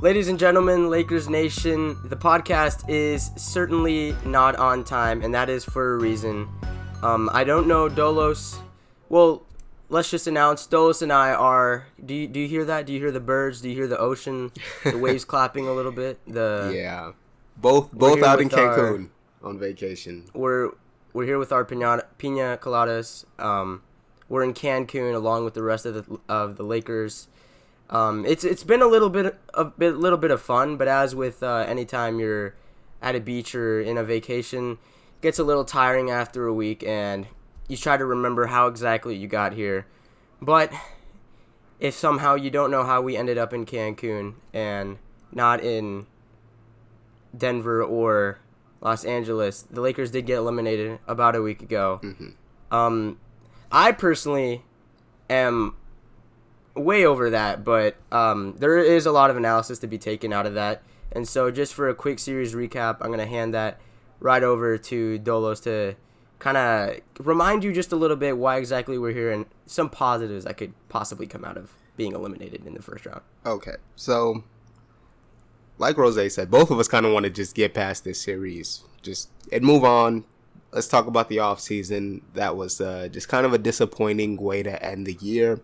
Ladies and gentlemen, Lakers Nation, the podcast is certainly not on time, and that is for a reason. I don't know Dolos. Well, let's just announce Dolos and I are. Do you hear that? Do you hear the birds? Do you hear the ocean? The waves clapping a little bit. Yeah, both out in Cancun on vacation. We're here with our pina coladas. We're in Cancun along with the rest of the Lakers. It's been a little bit of fun, but as with anytime you're at a beach or in a vacation, it gets a little tiring after a week, and you try to remember how exactly you got here. But if somehow you don't know how we ended up in Cancun and not in Denver or Los Angeles, the Lakers did get eliminated about a week ago. Mm-hmm. I personally am way over that, but there is a lot of analysis to be taken out of that. And so just for a quick series recap, I'm going to hand that right over to Dolos to kind of remind you just a little bit why exactly we're here and some positives that could possibly come out of being eliminated in the first round. Okay, so like Rose said, both of us kind of want to just get past this series and move on. Let's talk about the offseason. That was just kind of a disappointing way to end the year.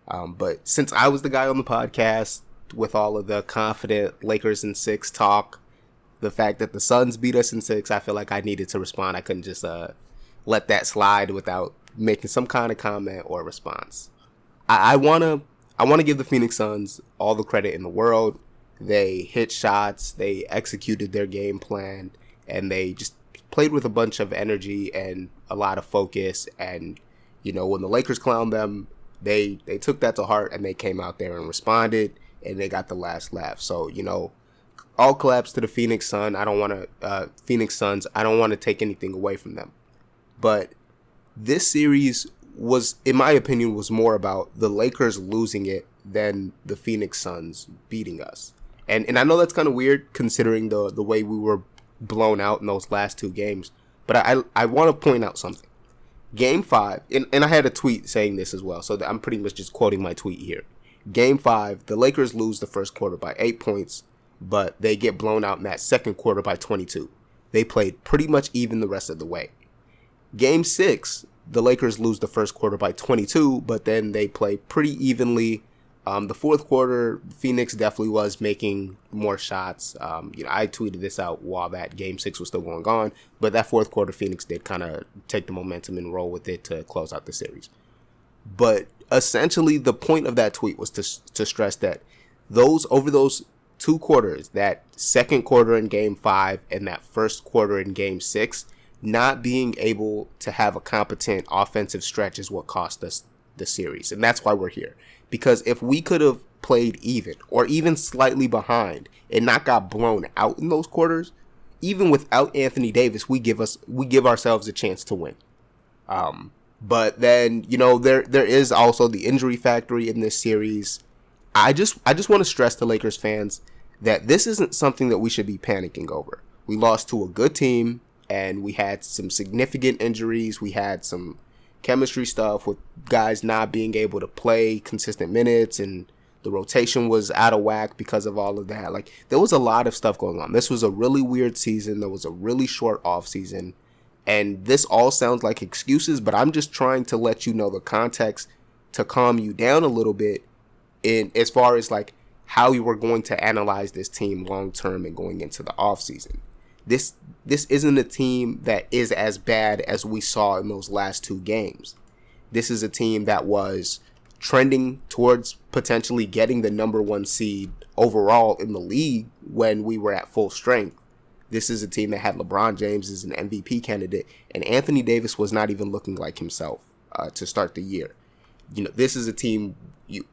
But since I was the guy on the podcast with all of the confident Lakers in 6 talk, the fact that the Suns beat us in 6, I feel like I needed to respond. I couldn't just let that slide without making some kind of comment or response. I wanna give the Phoenix Suns all the credit in the world. They hit shots, they executed their game plan, and they just played with a bunch of energy and a lot of focus. And when the Lakers clowned them, they took that to heart and they came out there and responded, and they got the last laugh. So all claps to the Phoenix Suns. I don't want to take anything away from them, but this series was, in my opinion, was more about the Lakers losing it than the Phoenix Suns beating us. And I know that's kind of weird considering the way we were blown out in those last 2 games, but I want to point out something. Game 5, and I had a tweet saying this as well, so I'm pretty much just quoting my tweet here. Game 5, the Lakers lose the first quarter by 8 points, but they get blown out in that second quarter by 22. They played pretty much even the rest of the way. Game 6, the Lakers lose the first quarter by 22, but then they play pretty evenly. The fourth quarter, Phoenix definitely was making more shots. I tweeted this out while that Game 6 was still going on, but that fourth quarter, Phoenix did kind of take the momentum and roll with it to close out the series. But essentially, the point of that tweet was to stress that over those 2 quarters, that second quarter in Game 5 and that first quarter in Game 6, not being able to have a competent offensive stretch is what cost us the series, and that's why we're here. Because if we could have played even or even slightly behind and not got blown out in those quarters, even without Anthony Davis, we give ourselves a chance to win. But then there is also the injury factory in this series. I just want to stress to Lakers fans that this isn't something that we should be panicking over. We lost to a good team, and we had some significant injuries. We had some chemistry stuff with guys not being able to play consistent minutes, and the rotation was out of whack because of all of that. Like, there was a lot of stuff going on. This was a really weird season. There was a really short off season, and this all sounds like excuses, but I'm just trying to let you know the context to calm you down a little bit in as far as like how you were going to analyze this team long term and going into the off season. This isn't a team that is as bad as we saw in those last 2 games. This is a team that was trending towards potentially getting the number 1 seed overall in the league when we were at full strength. This is a team that had LeBron James as an MVP candidate, and Anthony Davis was not even looking like himself to start the year. This is a team,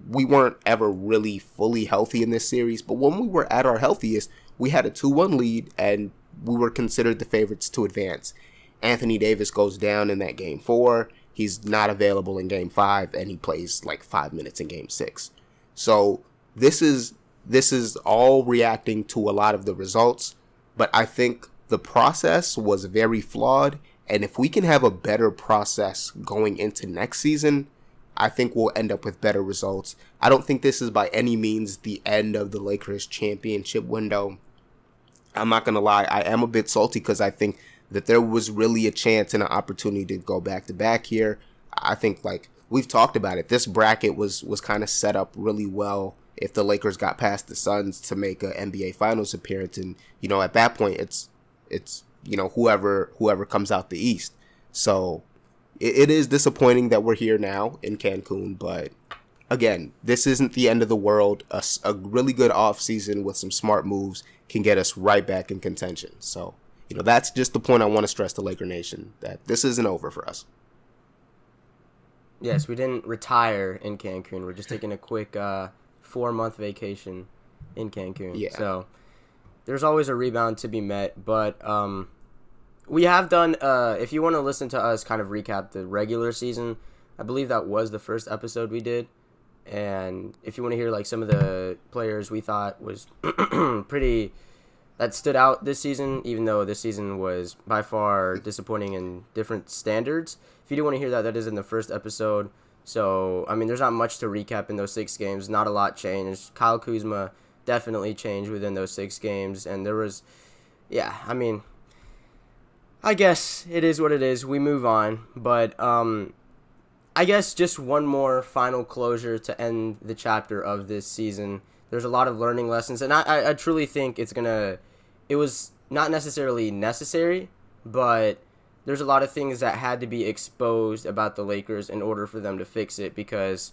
we weren't ever really fully healthy in this series, but when we were at our healthiest, we had a 2-1 lead, and we were considered the favorites to advance. Anthony Davis goes down in that Game 4. He's not available in Game 5, and he plays like 5 minutes in Game 6. So this is all reacting to a lot of the results, but I think the process was very flawed, and if we can have a better process going into next season, I think we'll end up with better results. I don't think this is by any means the end of the Lakers championship window. I'm not going to lie. I am a bit salty because I think that there was really a chance and an opportunity to go back-to-back here. I think, like, we've talked about it. This bracket was kind of set up really well if the Lakers got past the Suns to make an NBA Finals appearance. And, you know, at that point, it's you know, whoever comes out the East. So it is disappointing that we're here now in Cancun. But, again, this isn't the end of the world. A really good offseason with some smart moves can get us right back in contention. So, you know, that's just the point I want to stress to Laker Nation, that this isn't over for us. Yes, we didn't retire in Cancun. We're just taking a quick 4-month vacation in Cancun. Yeah. So there's always a rebound to be met. But we have done, if you want to listen to us kind of recap the regular season, I believe that was the first episode we did. And if you want to hear like some of the players we thought was pretty, that stood out this season, even though this season was by far disappointing in different standards. If you do want to hear that, that is in the first episode. So, I mean, there's not much to recap in those 6 games. Not a lot changed. Kyle Kuzma definitely changed within those 6 games. And there was, yeah, I mean, I guess it is what it is. We move on. But I guess just one more final closure to end the chapter of this season. There's a lot of learning lessons. And I truly think it was not necessarily necessary, but there's a lot of things that had to be exposed about the Lakers in order for them to fix it, because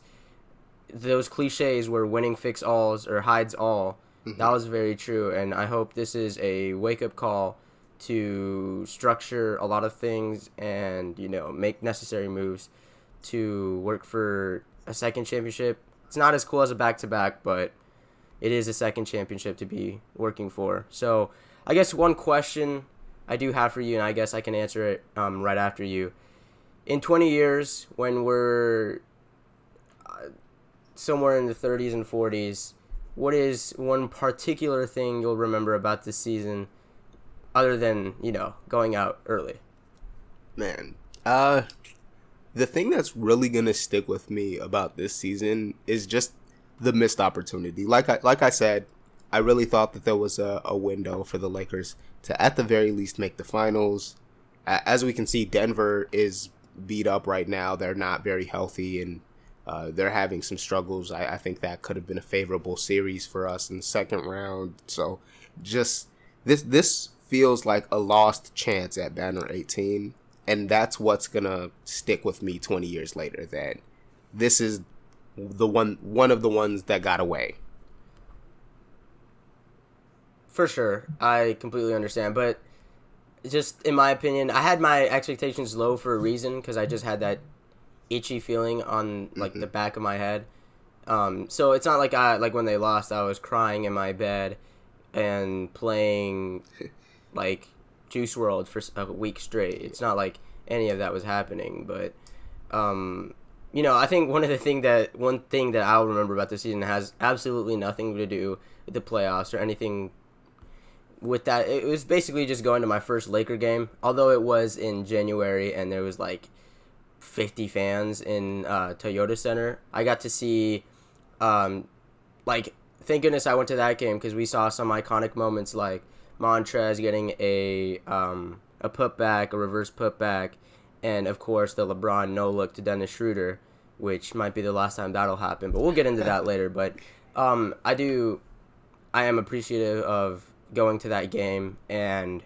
those cliches where winning fix alls or hides all, that was very true. And I hope this is a wake-up call to structure a lot of things and, you know, make necessary moves to work for a second championship. It's not as cool as a back-to-back, but it is a second championship to be working for. So I guess one question I do have for you, and I guess I can answer it right after you. In 20 years, when we're somewhere in the 30s and 40s, what is one particular thing you'll remember about this season other than, you know, going out early? Man, the thing that's really going to stick with me about this season is just the missed opportunity. Like I said, I really thought that there was a window for the Lakers to, at the very least, make the finals. As we can see, Denver is beat up right now. They're not very healthy, and they're having some struggles. I think that could have been a favorable series for us in the second round. So just this feels like a lost chance at Banner 18, and that's what's going to stick with me 20 years later, that this is the one of the ones that got away. For sure. I completely understand. But just in my opinion, I had my expectations low for a reason, because I just had that itchy feeling on like the back of my head. So it's not like when they lost, I was crying in my bed and playing like Juice WRLD for a week straight. It's not like any of that was happening. But you know, I think one thing that I'll remember about this season has absolutely nothing to do with the playoffs or anything with that. It was basically just going to my first Laker game, although it was in January and there was like 50 fans in Toyota Center. I got to see, like, thank goodness I went to that game, because we saw some iconic moments like Montrez getting a putback, a reverse putback, and of course the LeBron no look to Dennis Schroeder, which might be the last time that'll happen, but we'll get into that later. But I am appreciative of going to that game, and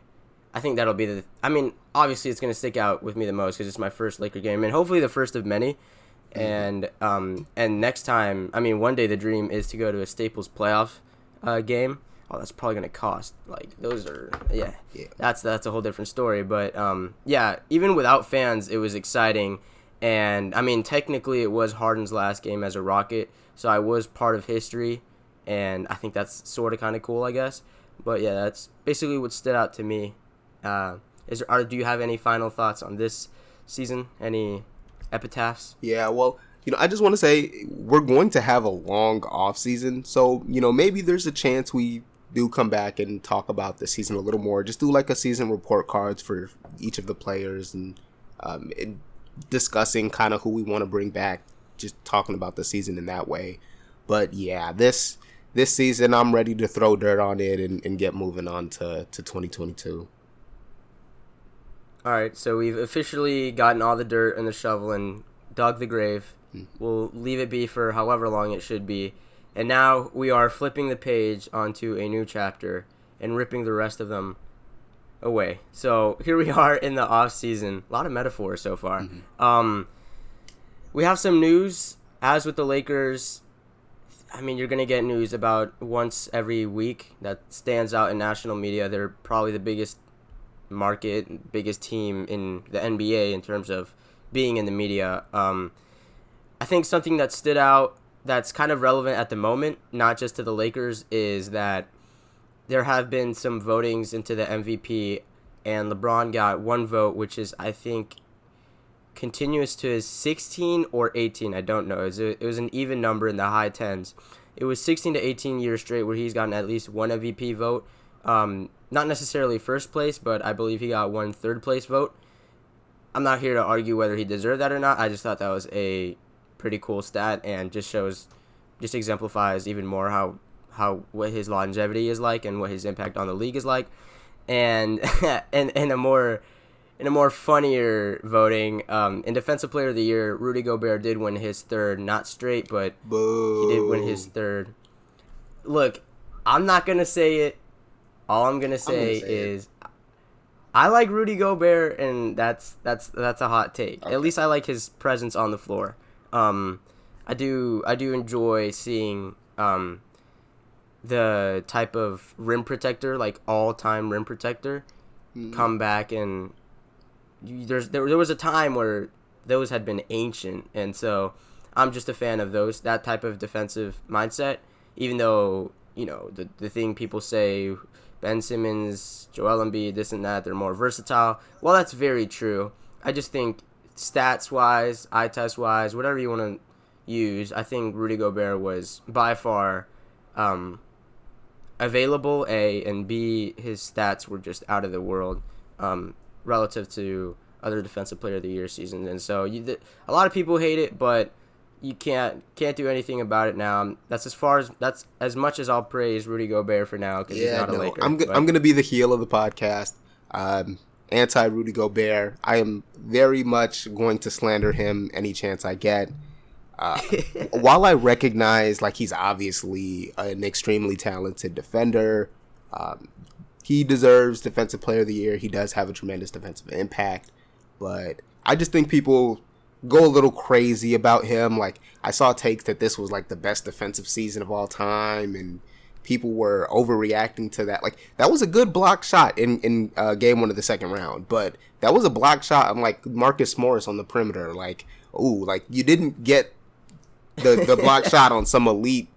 I think that'll be obviously it's going to stick out with me the most because it's my first Laker game, and hopefully the first of many. And next time, one day the dream is to go to a Staples playoff game. Oh, that's probably going to cost, like, those are, yeah. That's a whole different story. But, yeah, even without fans, it was exciting. And, technically it was Harden's last game as a Rocket, so I was part of history, and I think that's sort of kind of cool, I guess. But, yeah, that's basically what stood out to me. Do you have any final thoughts on this season? Any epitaphs? Yeah, well, I just want to say we're going to have a long off season, so, maybe there's a chance we do come back and talk about the season a little more. Just do like a season report cards for each of the players, and discussing kind of who we want to bring back just talking about the season in that way. But yeah, this season I'm ready to throw dirt on it and get moving on to 2022. All right, so we've officially gotten all the dirt and the shovel and dug the grave. We'll leave it be for however long it should be. And now we are flipping the page onto a new chapter and ripping the rest of them away. So here we are in the off season. A lot of metaphors so far. We have some news. As with the Lakers, I mean, you're going to get news about once every week that stands out in national media. They're probably the biggest market, biggest team in the NBA in terms of being in the media. I think something that stood out that's kind of relevant at the moment, not just to the Lakers, is that there have been some votings into the MVP, and LeBron got one vote, which is, I think, continuous to his 16 or 18. I don't know. It was an even number in the high 10s. It was 16 to 18 years straight where he's gotten at least one MVP vote. Not necessarily first place, but I believe he got one third place vote. I'm not here to argue whether he deserved that or not. I just thought that was a pretty cool stat and just exemplifies even more how what his longevity is like and what his impact on the league is like. And in a more funnier voting, in Defensive Player of the Year, Rudy Gobert did win his third, not straight, but Boo. he did win his third. Look, I'm not gonna say it. All I'm gonna say is I like Rudy Gobert, and that's a hot take. Okay. At least I like his presence on the floor. I do enjoy seeing the type of rim protector, like all-time rim protector, come back, and there was a time where those had been ancient, and so I'm just a fan of that type of defensive mindset. Even though the thing people say, Ben Simmons, Joel Embiid, this and that, they're more versatile. Well, that's very true. I just think stats-wise, eye test-wise, whatever you want to use, I think Rudy Gobert was by far available, A, and B, his stats were just out of the world relative to other Defensive Player of the Year seasons. And so a lot of people hate it, but you can't do anything about it now. That's as much as I'll praise Rudy Gobert for now because he's not a Laker. I'm going to be the heel of the podcast. Anti-Rudy Gobert. I am very much going to slander him any chance I get. While I recognize he's obviously an extremely talented defender, he deserves Defensive Player of the Year. He does have a tremendous defensive impact, but I just think people go a little crazy about him. I saw takes that this was the best defensive season of all time, and people were overreacting to that. That was a good block shot in game one of the second round, but that was a block shot on Marcus Morris on the perimeter. You didn't get the block shot on some elite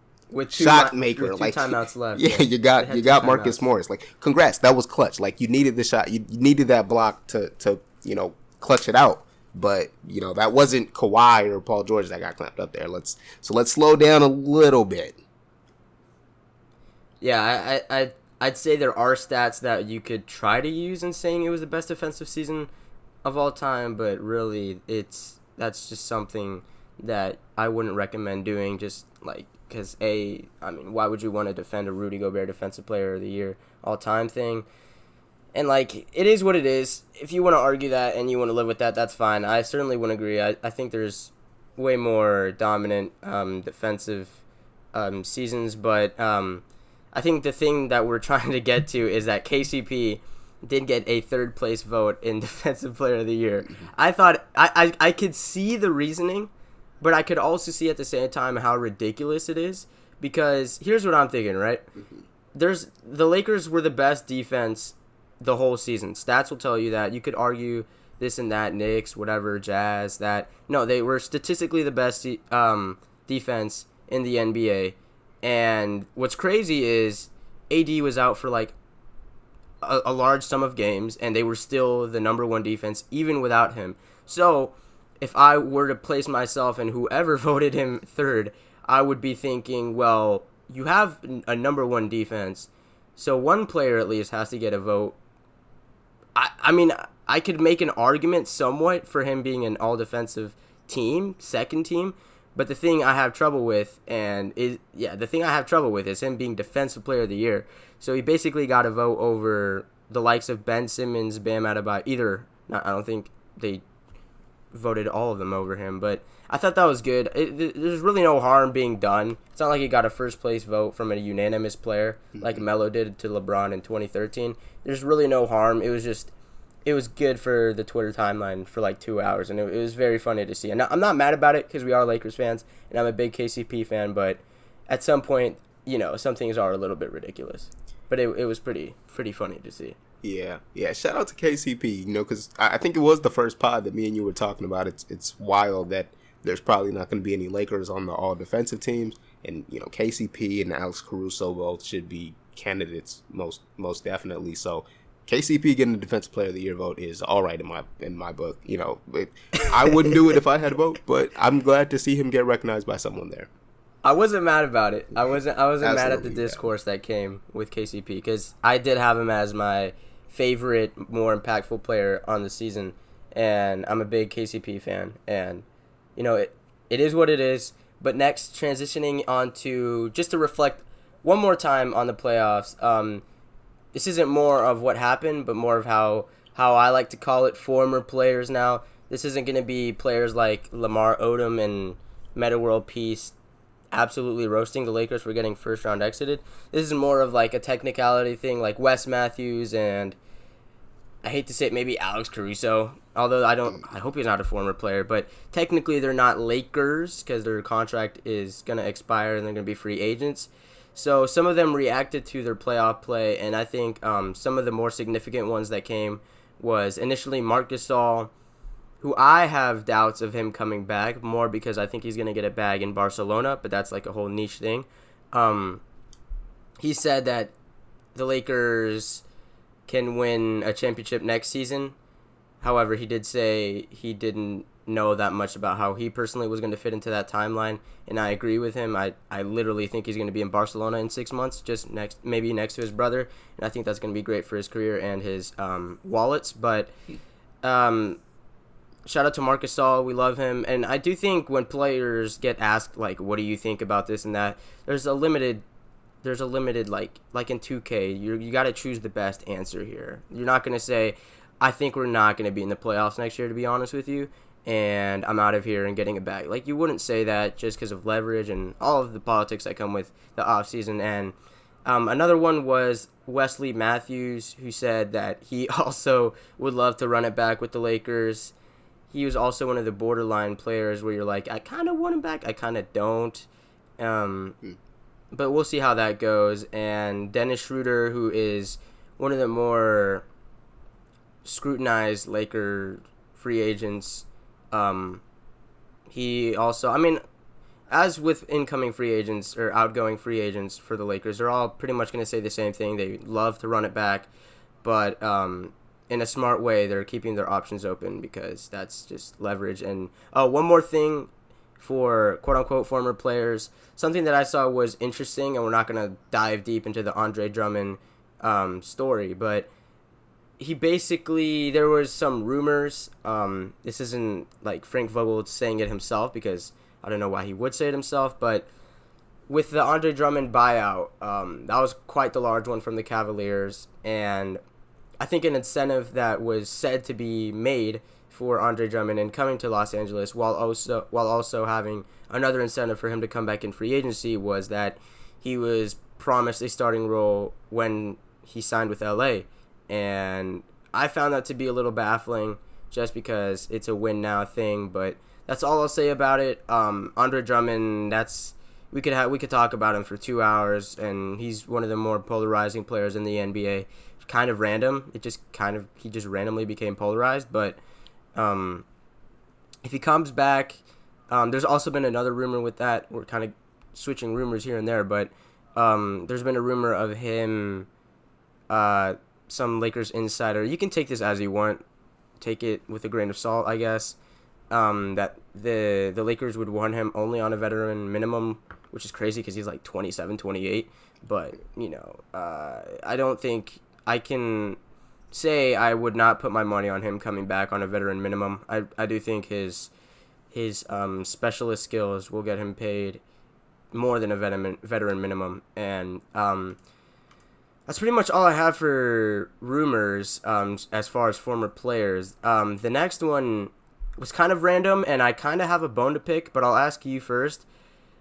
shot maker. With 2 timeouts left. Yeah, you got Marcus Morris. Congrats, that was clutch. You needed the shot. You needed that block to clutch it out. But that wasn't Kawhi or Paul George that got clamped up there. Let's slow down a little bit. Yeah, I'd say there are stats that you could try to use in saying it was the best defensive season of all time, but really that's just something that I wouldn't recommend doing. Just because why would you want to defend a Rudy Gobert Defensive Player of the Year all time thing? And it is what it is. If you want to argue that and you want to live with that, that's fine. I certainly wouldn't agree. I think there's way more dominant defensive seasons, but I think the thing that we're trying to get to is that KCP did get a third place vote in Defensive Player of the Year. I thought I could see the reasoning, but I could also see at the same time how ridiculous it is, because here's what I'm thinking, right? The Lakers were the best defense the whole season. Stats will tell you that. You could argue this and that, Knicks, whatever, Jazz, that. No, they were statistically the best defense in the NBA. And what's crazy is AD was out for a large sum of games, and they were still the number one defense even without him. So if I were to place myself in whoever voted him third, I would be thinking, well, you have a number one defense, so one player at least has to get a vote. I mean, I could make an argument somewhat for him being an all-defensive team, second team, But the thing I have trouble with is him being Defensive Player of the Year. So he basically got a vote over the likes of Ben Simmons, Bam Adebayo. I don't think they voted all of them over him, but I thought that was good. There's really no harm being done. It's not like he got a first place vote from a unanimous player like Melo did to LeBron in 2013. There's really no harm. It was good for the Twitter timeline for like 2 hours, and it was very funny to see. And I'm not mad about it because we are Lakers fans, and I'm a big KCP fan, but at some point, some things are a little bit ridiculous. But it was pretty funny to see. Yeah. Shout out to KCP, because I think it was the first pod that me and you were talking about. It's wild that there's probably not going to be any Lakers on the all defensive teams, and KCP and Alex Caruso both should be candidates most definitely. So KCP getting the Defensive Player of the Year vote is all right in my book. I wouldn't do it if I had a vote, but I'm glad to see him get recognized by someone there. I wasn't mad about it. I wasn't mad at the discourse that came with KCP because I did have him as my favorite, more impactful player on the season, and I'm a big KCP fan, and it is what it is. But next, transitioning on to just to reflect one more time on the playoffs. This isn't more of what happened, but more of how I like to call it, former players now. This isn't going to be players like Lamar Odom and Meta World Peace absolutely roasting the Lakers for getting first round exited. This is more of like a technicality thing, like Wes Matthews and I hate to say it, maybe Alex Caruso. Although I hope he's not a former player, but technically they're not Lakers because their contract is going to expire and they're going to be free agents. So some of them reacted to their playoff play, and I think some of the more significant ones that came was initially Marc Gasol, who I have doubts of him coming back, more because I think he's going to get a bag in Barcelona, but that's like a whole niche thing. He said that the Lakers can win a championship next season. However, he did say he didn't know that much about how he personally was going to fit into that timeline, and I agree with him. I literally think he's going to be in Barcelona in 6 months, maybe next to his brother, and I think that's going to be great for his career and his wallets. But shout out to Marc Gasol. We love him. And I do think when players get asked, like, what do you think about this and that, there's a limited like in 2K, you got to choose the best answer here. You're not going to say, I think we're not going to be in the playoffs next year, to be honest with you, and I'm out of here and getting a bag. Like, you wouldn't say that just because of leverage and all of the politics that come with the offseason. And another one was Wesley Matthews, who said that he also would love to run it back with the Lakers. He was also one of the borderline players where you're like, I kind of want him back, I kind of don't. But we'll see how that goes. And Dennis Schroeder, who is one of the more scrutinized Laker free agents, he also, as with incoming free agents or outgoing free agents for the Lakers, they're all pretty much going to say the same thing. They love to run it back, but in a smart way, they're keeping their options open because that's just leverage. And one more thing for quote-unquote former players, something that I saw was interesting, and we're not going to dive deep into the Andre Drummond story, but he basically, there was some rumors, this isn't like Frank Vogel saying it himself because I don't know why he would say it himself, but with the Andre Drummond buyout, that was quite the large one from the Cavaliers, and I think an incentive that was said to be made for Andre Drummond in coming to Los Angeles, while also having another incentive for him to come back in free agency, was that he was promised a starting role when he signed with LA. And I found that to be a little baffling just because it's a win now thing, but that's all I'll say about it. Andre Drummond, we could talk about him for 2 hours, and he's one of the more polarizing players in the NBA. Kind of random. He just randomly became polarized, but if he comes back, there's also been another rumor with that. We're kind of switching rumors here and there, but there's been a rumor of him, some Lakers insider. You can take this as you want. Take it with a grain of salt, I guess. That the Lakers would want him only on a veteran minimum, which is crazy because he's like 27, 28. But, I don't think I can say I would not put my money on him coming back on a veteran minimum. I do think his his specialist skills will get him paid more than a veteran minimum. And that's pretty much all I have for rumors as far as former players. The next one was kind of random, and I kind of have a bone to pick, but I'll ask you first.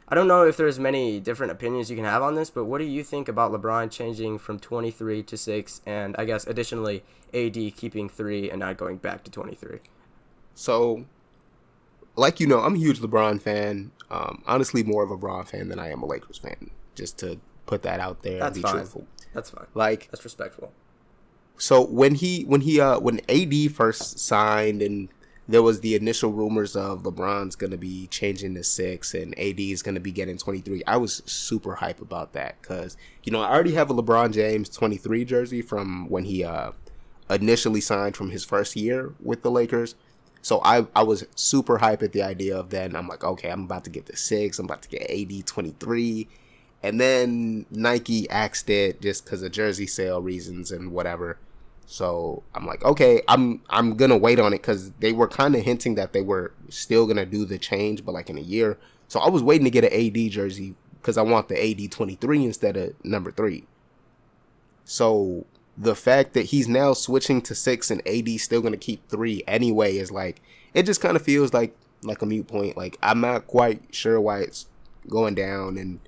I don't know if there's many different opinions you can have on this, but what do you think about LeBron changing from 23 to 6, and I guess additionally AD keeping 3 and not going back to 23? So, like you know, I'm a huge LeBron fan. Honestly, more of a LeBron fan than I am a Lakers fan. Just to put that out there and be truthful. That's fine. Like, that's respectful. So when AD first signed and there was the initial rumors of LeBron's going to be changing to 6 and AD is going to be getting 23, I was super hype about that because, you know, I already have a LeBron James 23 jersey from when he initially signed from his first year with the Lakers. So I was super hype at the idea of that. And I'm like, okay, I'm about to get the 6. I'm about to get AD 23. And then Nike axed it just because of jersey sale reasons and whatever. So I'm like, okay, I'm going to wait on it because they were kind of hinting that they were still going to do the change, but like in a year. So I was waiting to get an AD jersey because I want the AD 23 instead of number 3. So the fact that he's now switching to 6 and AD still going to keep 3 anyway is like, it just kind of feels like a moot point. Like, I'm not quite sure why it's going down, and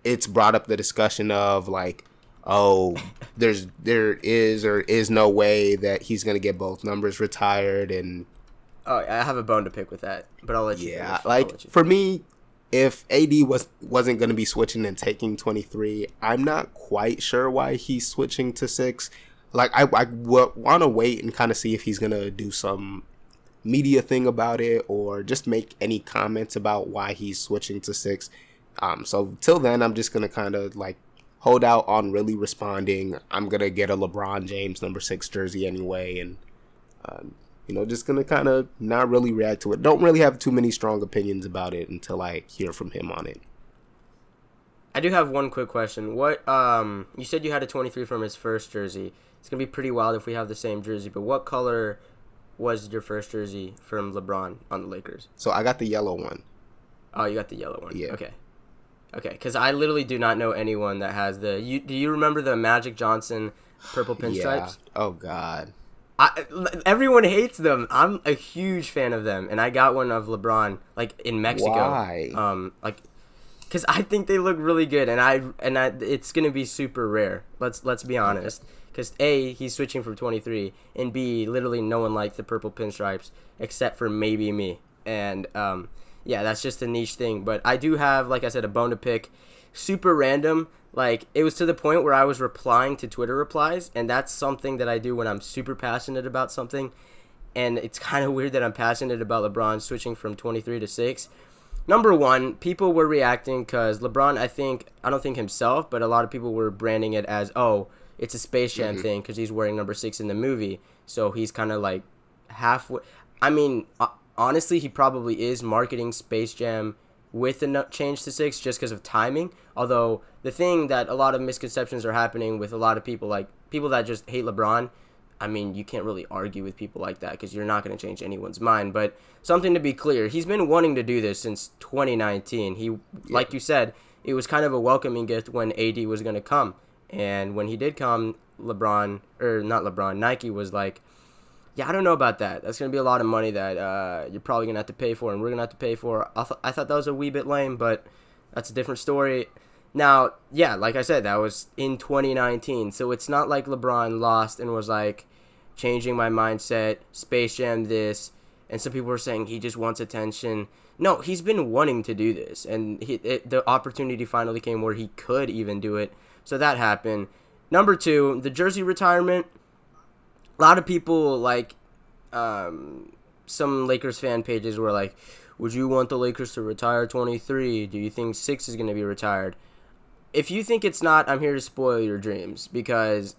it's brought up the discussion of like, oh, there is or is no way that he's going to get both numbers retired. And oh, I have a bone to pick with that, but I'll let you finish. Like, for me, if AD wasn't going to be switching and taking 23, I'm not quite sure why he's switching to 6. Like, I want to wait and kind of see if he's going to do some media thing about it or just make any comments about why he's switching to 6. So till then, I'm just going to kind of like hold out on really responding. I'm going to get a LeBron James number 6 jersey anyway. And, you know, just going to kind of not really react to it. Don't really have too many strong opinions about it until I hear from him on it. I do have one quick question. What, you said you had a 23 from his first jersey. It's going to be pretty wild if we have the same jersey, but what color was your first jersey from LeBron on the Lakers? So I got the yellow one. Oh, you got the yellow one. Yeah. Okay, because I literally do not know anyone that has the... Do you remember the Magic Johnson purple pinstripes? Yeah. Oh, God. Everyone hates them. I'm a huge fan of them, and I got one of LeBron, like, in Mexico. Why? Because I think they look really good, and it's going to be super rare. Let's be honest. Because, A, he's switching from 23, and B, literally no one likes the purple pinstripes except for maybe me. And, yeah, that's just a niche thing. But I do have, like I said, a bone to pick. Super random. Like, it was to the point where I was replying to Twitter replies, and that's something that I do when I'm super passionate about something. And it's kind of weird that I'm passionate about LeBron switching from 23 to 6. Number one, people were reacting because LeBron, I don't think himself, but a lot of people were branding it as, oh, it's a Space Jam thing because he's wearing number 6 in the movie. So he's kind of like halfway. I mean, honestly, he probably is marketing Space Jam with the change to 6 just because of timing. Although the thing that a lot of misconceptions are happening with a lot of people, like people that just hate LeBron, I mean, you can't really argue with people like that because you're not going to change anyone's mind. But something to be clear, he's been wanting to do this since 2019. Like you said, it was kind of a welcoming gift when AD was going to come. And when he did come, Nike was like, yeah, I don't know about that. That's going to be a lot of money that you're probably going to have to pay for and we're going to have to pay for. I thought that was a wee bit lame, but that's a different story. Now, yeah, like I said, that was in 2019. So it's not like LeBron lost and was like changing my mindset, Space Jam this. And some people were saying he just wants attention. No, he's been wanting to do this. And the opportunity finally came where he could even do it. So that happened. Number 2, the jersey retirement. A lot of people, like, some Lakers fan pages were like, would you want the Lakers to retire 23? Do you think 6 is going to be retired? If you think it's not, I'm here to spoil your dreams. Because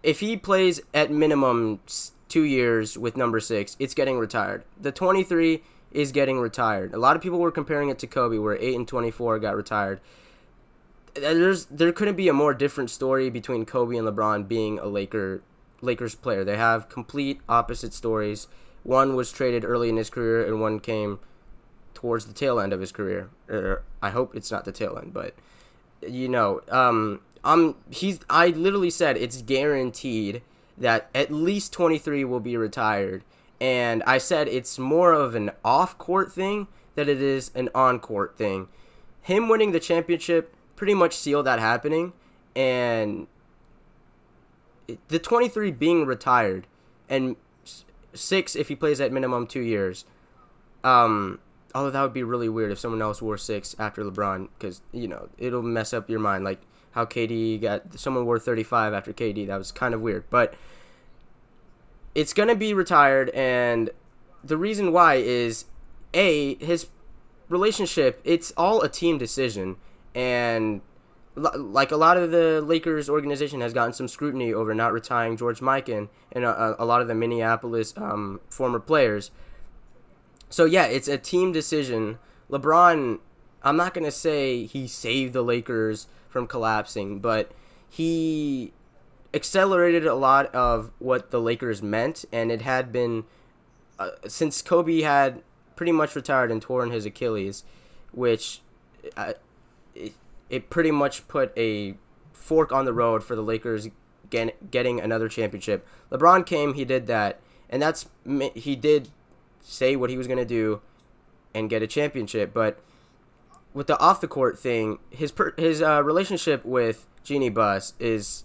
if he plays at minimum 2 years with number 6, it's getting retired. The 23 is getting retired. A lot of people were comparing it to Kobe, where 8 and 24 got retired. There couldn't be a more different story between Kobe and LeBron being a Lakers player. They have complete opposite stories. One was traded early in his career, and one came towards the tail end of his career. I hope it's not the tail end, but I literally said it's guaranteed that at least 23 will be retired, and I said it's more of an off-court thing than it is an on-court thing. Him winning the championship pretty much sealed that happening, and the 23 being retired, and 6 if he plays at minimum 2 years. Although that would be really weird if someone else wore 6 after LeBron, because it'll mess up your mind, like how KD someone wore 35 after KD. That was kind of weird, but it's gonna be retired, and the reason why is his relationship. It's all a team decision, and like a lot of the Lakers organization has gotten some scrutiny over not retiring George Mikan and a lot of the Minneapolis former players. So yeah, it's a team decision. LeBron, I'm not going to say he saved the Lakers from collapsing, but he accelerated a lot of what the Lakers meant, and it had been since Kobe had pretty much retired and torn his Achilles, which it pretty much put a fork on the road for the Lakers getting another championship. LeBron came, he did that, and he did say what he was going to do and get a championship. But with the off the court thing, his relationship with Jeannie Buss is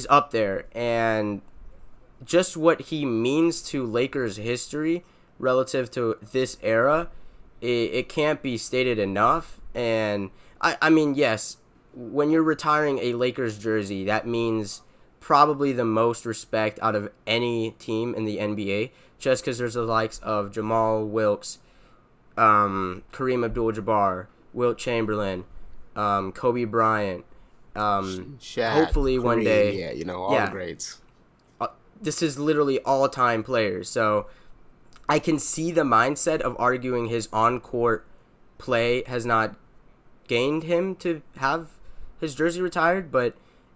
up there, and just what he means to Lakers history relative to this era, it can't be stated enough. And I mean, yes, when you're retiring a Lakers jersey, that means probably the most respect out of any team in the NBA, just because there's the likes of Jamal Wilkes, Kareem Abdul-Jabbar, Wilt Chamberlain, Kobe Bryant, Shaq, hopefully Kareem, one day. All the greats. This is literally all-time players, so I can see the mindset of arguing his on-court play has not gained him to have his jersey retired, but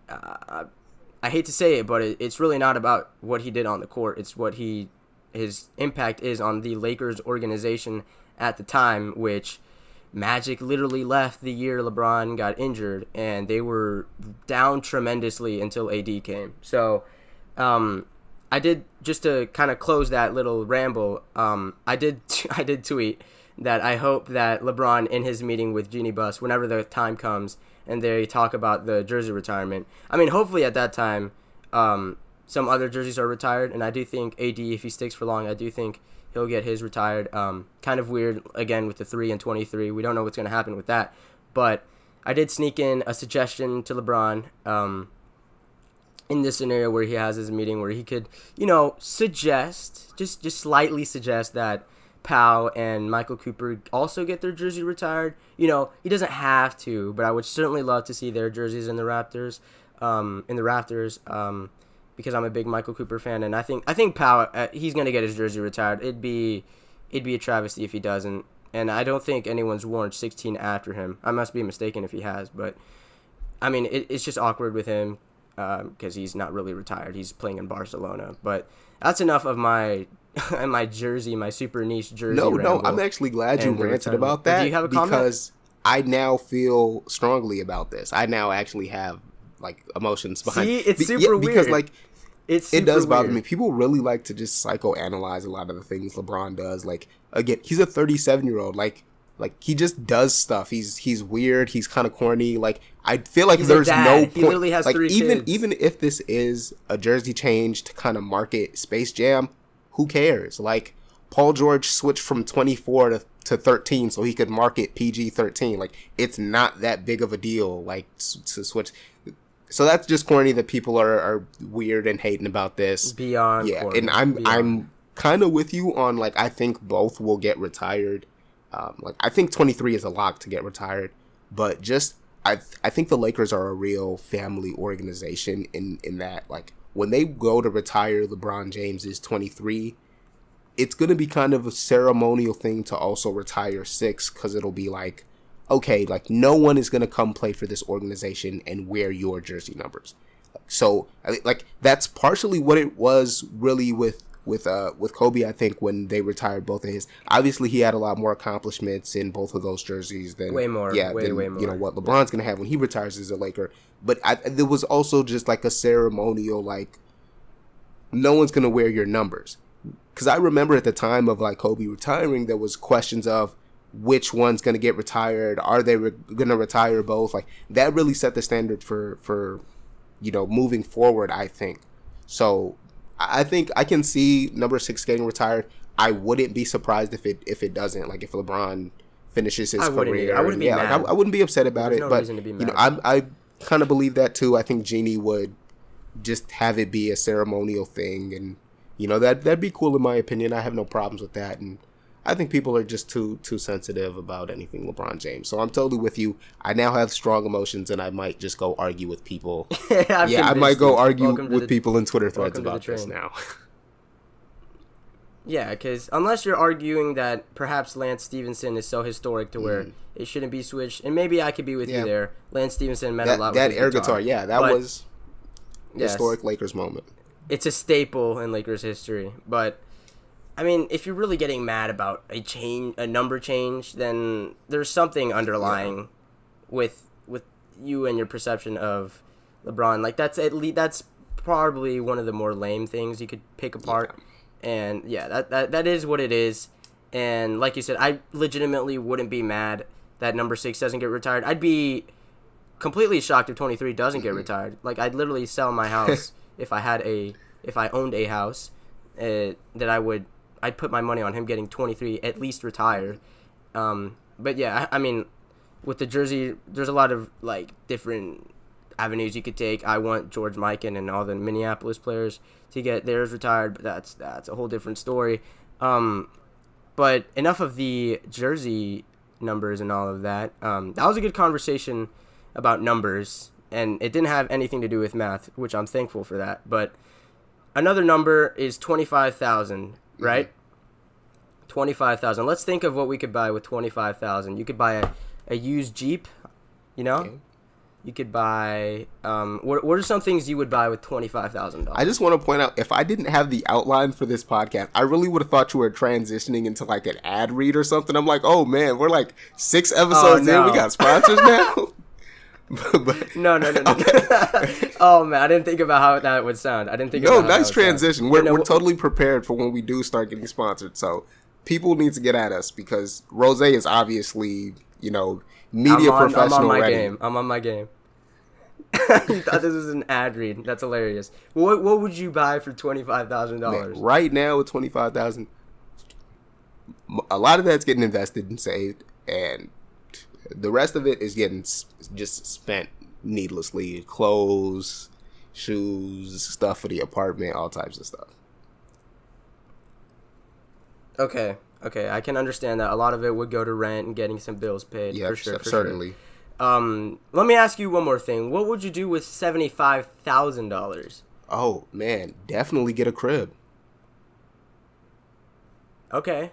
I hate to say it, but it's really not about what he did on the court. It's what his impact is on the Lakers organization at the time, which Magic literally left the year LeBron got injured, and they were down tremendously until AD came. So I did, just to kind of close that little ramble, I did tweet that I hope that LeBron, in his meeting with Jeannie Buss, whenever the time comes and they talk about the jersey retirement, I mean, hopefully at that time some other jerseys are retired, and I do think AD, if he sticks for long, I do think he'll get his retired. Kind of weird, again, with the 3 and 23. We don't know what's going to happen with that, but I did sneak in a suggestion to LeBron in this scenario where he has his meeting, where he could, suggest, just slightly suggest that Powell and Michael Cooper also get their jersey retired. He doesn't have to, but I would certainly love to see their jerseys in the rafters, because I'm a big Michael Cooper fan, and I think Powell, he's gonna get his jersey retired. It'd be a travesty if he doesn't, and I don't think anyone's worn 16 after him. I must be mistaken if he has, but I mean, it's just awkward with him because he's not really retired. He's playing in Barcelona. But that's enough of my jersey, my super niche jersey. No, I'm actually glad you ranted about that. Do you have a comment? Because I now feel strongly about this. I now actually have emotions behind. See, it's super weird. Because it does bother weird. me. People really like to just psychoanalyze a lot of the things LeBron does. Again, he's a 37-year-old. He just does stuff. He's weird. He's kind of corny. I feel like there's no point. He literally has 3 kids. Even if this is a jersey change to kind of market Space Jam, who cares? Paul George switched from 24 to 13 so he could market PG-13. It's not that big of a deal. To switch. So that's just corny that people are weird and hating about this. Beyond corny. And I'm kind of with you on I think both will get retired. I think 23 is a lock to get retired, but I think the Lakers are a real family organization in that when they go to retire LeBron James' 23, it's going to be kind of a ceremonial thing to also retire 6, because it'll be okay, no one is going to come play for this organization and wear your jersey numbers. So that's partially what it was really with with Kobe, I think when they retired both of his, obviously he had a lot more accomplishments in both of those jerseys than way more. you know what LeBron's gonna have when he retires as a Laker. But there was also just like a ceremonial, like no one's gonna wear your numbers, because I remember at the time of like Kobe retiring, there was questions of which one's gonna get retired. Are they gonna retire both? Like that really set the standard for you know moving forward, I think. So I think I can see number 6 getting retired. I wouldn't be surprised if it doesn't. Like if LeBron finishes his career, I wouldn't be mad. Like I wouldn't be upset about There's it. no But reason to be you mad. know, I kind of believe that too. I think Jeannie would just have it be a ceremonial thing, and you know that'd be cool in my opinion. I have no problems with that, and I think people are just too sensitive about anything LeBron James. So I'm totally with you. I now have strong emotions, and I might just go argue with people. I might go argue with people in Twitter threads about this now. Yeah, because unless you're arguing that perhaps Lance Stevenson is so historic to where it shouldn't be switched, and maybe I could be with you there. Lance Stevenson meant a lot. That with air guitar, that was historic Lakers moment. It's a staple in Lakers history, but I mean, if you're really getting mad about a number change, then there's something underlying with you and your perception of LeBron. Like that's probably one of the more lame things you could pick apart. Yeah. And that is what it is. And like you said, I legitimately wouldn't be mad that number 6 doesn't get retired. I'd be completely shocked if 23 doesn't get retired. Like I'd literally sell my house if I owned a house. I'd put my money on him getting 23 at least retired. But yeah, I mean, with the jersey, there's a lot of like different avenues you could take. I want George Mikan and all the Minneapolis players to get theirs retired, but that's a whole different story. But enough of the jersey numbers and all of that. That was a good conversation about numbers, and it didn't have anything to do with math, which I'm thankful for that. But another number is 25,000, right? 25,000. Let's think of what we could buy with 25,000. You could buy a used Jeep, you know? Okay. You could buy what are some things you would buy with $25,000? I just want to point out, if I didn't have the outline for this podcast, I really would have thought you were transitioning into like an ad read or something. I'm like, oh man, we're like 6 episodes in, we got sponsors now. But, no. Okay. Oh man, I didn't think about how that would sound. I didn't think. No, nice transition. We're totally prepared for when we do start getting sponsored. So people need to get at us because Rose is obviously, you know, media professional. I'm on my game. You thought this was an ad read. That's hilarious. What would you buy for $25,000? Right now with $25,000, a lot of that's getting invested and saved, and the rest of it is getting just spent needlessly. Clothes, shoes, stuff for the apartment, all types of stuff. Okay, I can understand that. A lot of it would go to rent and getting some bills paid. Yeah, for sure. Certainly. Sure. Let me ask you one more thing. What would you do with $75,000? Oh man, definitely get a crib. Okay.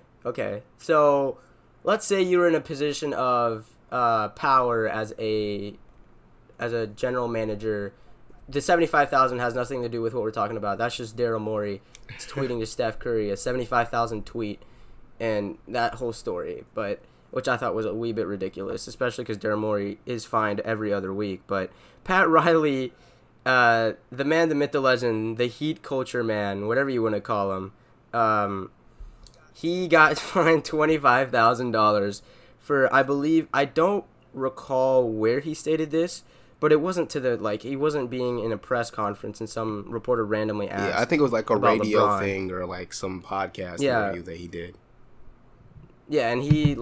So, let's say you're in a position of power as a general manager. The $75,000 has nothing to do with what we're talking about. That's just Daryl Morey tweeting to Steph Curry, a $75,000 tweet, and that whole story. But which I thought was a wee bit ridiculous, especially because Daryl Morey is fined every other week. But Pat Riley, the man, the myth, the legend, the Heat culture man, whatever you want to call him, he got fined $25,000 for, I believe, I don't recall where he stated this, but it wasn't he wasn't being in a press conference and some reporter randomly asked. Yeah, I think it was like a radio LeBron thing or like some podcast interview that he did. Yeah, and he,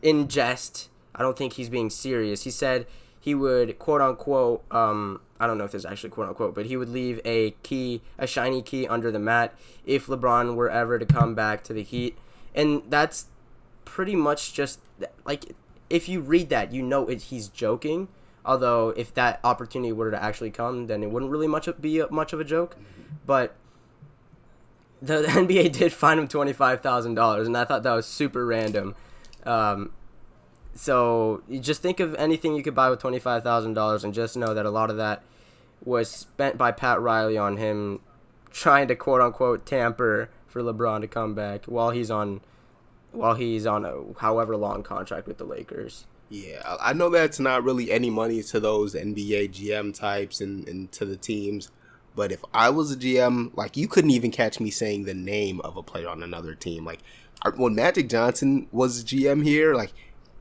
in jest, I don't think he's being serious. He said he would, quote unquote, I don't know if this is actually quote unquote, but he would leave a shiny key under the mat if LeBron were ever to come back to the Heat. And that's pretty much just, if you read that, you know he's joking. Although, if that opportunity were to actually come, then it wouldn't really be much of a joke. But the NBA did fine him $25,000, and I thought that was super random. So you just think of anything you could buy with $25,000, and just know that a lot of that was spent by Pat Riley on him trying to quote unquote tamper for LeBron to come back while he's on a however long contract with the Lakers. Yeah, I know that's not really any money to those NBA GM types and to the teams, but if I was a GM, like, you couldn't even catch me saying the name of a player on another team. Like, when Magic Johnson was GM here, like,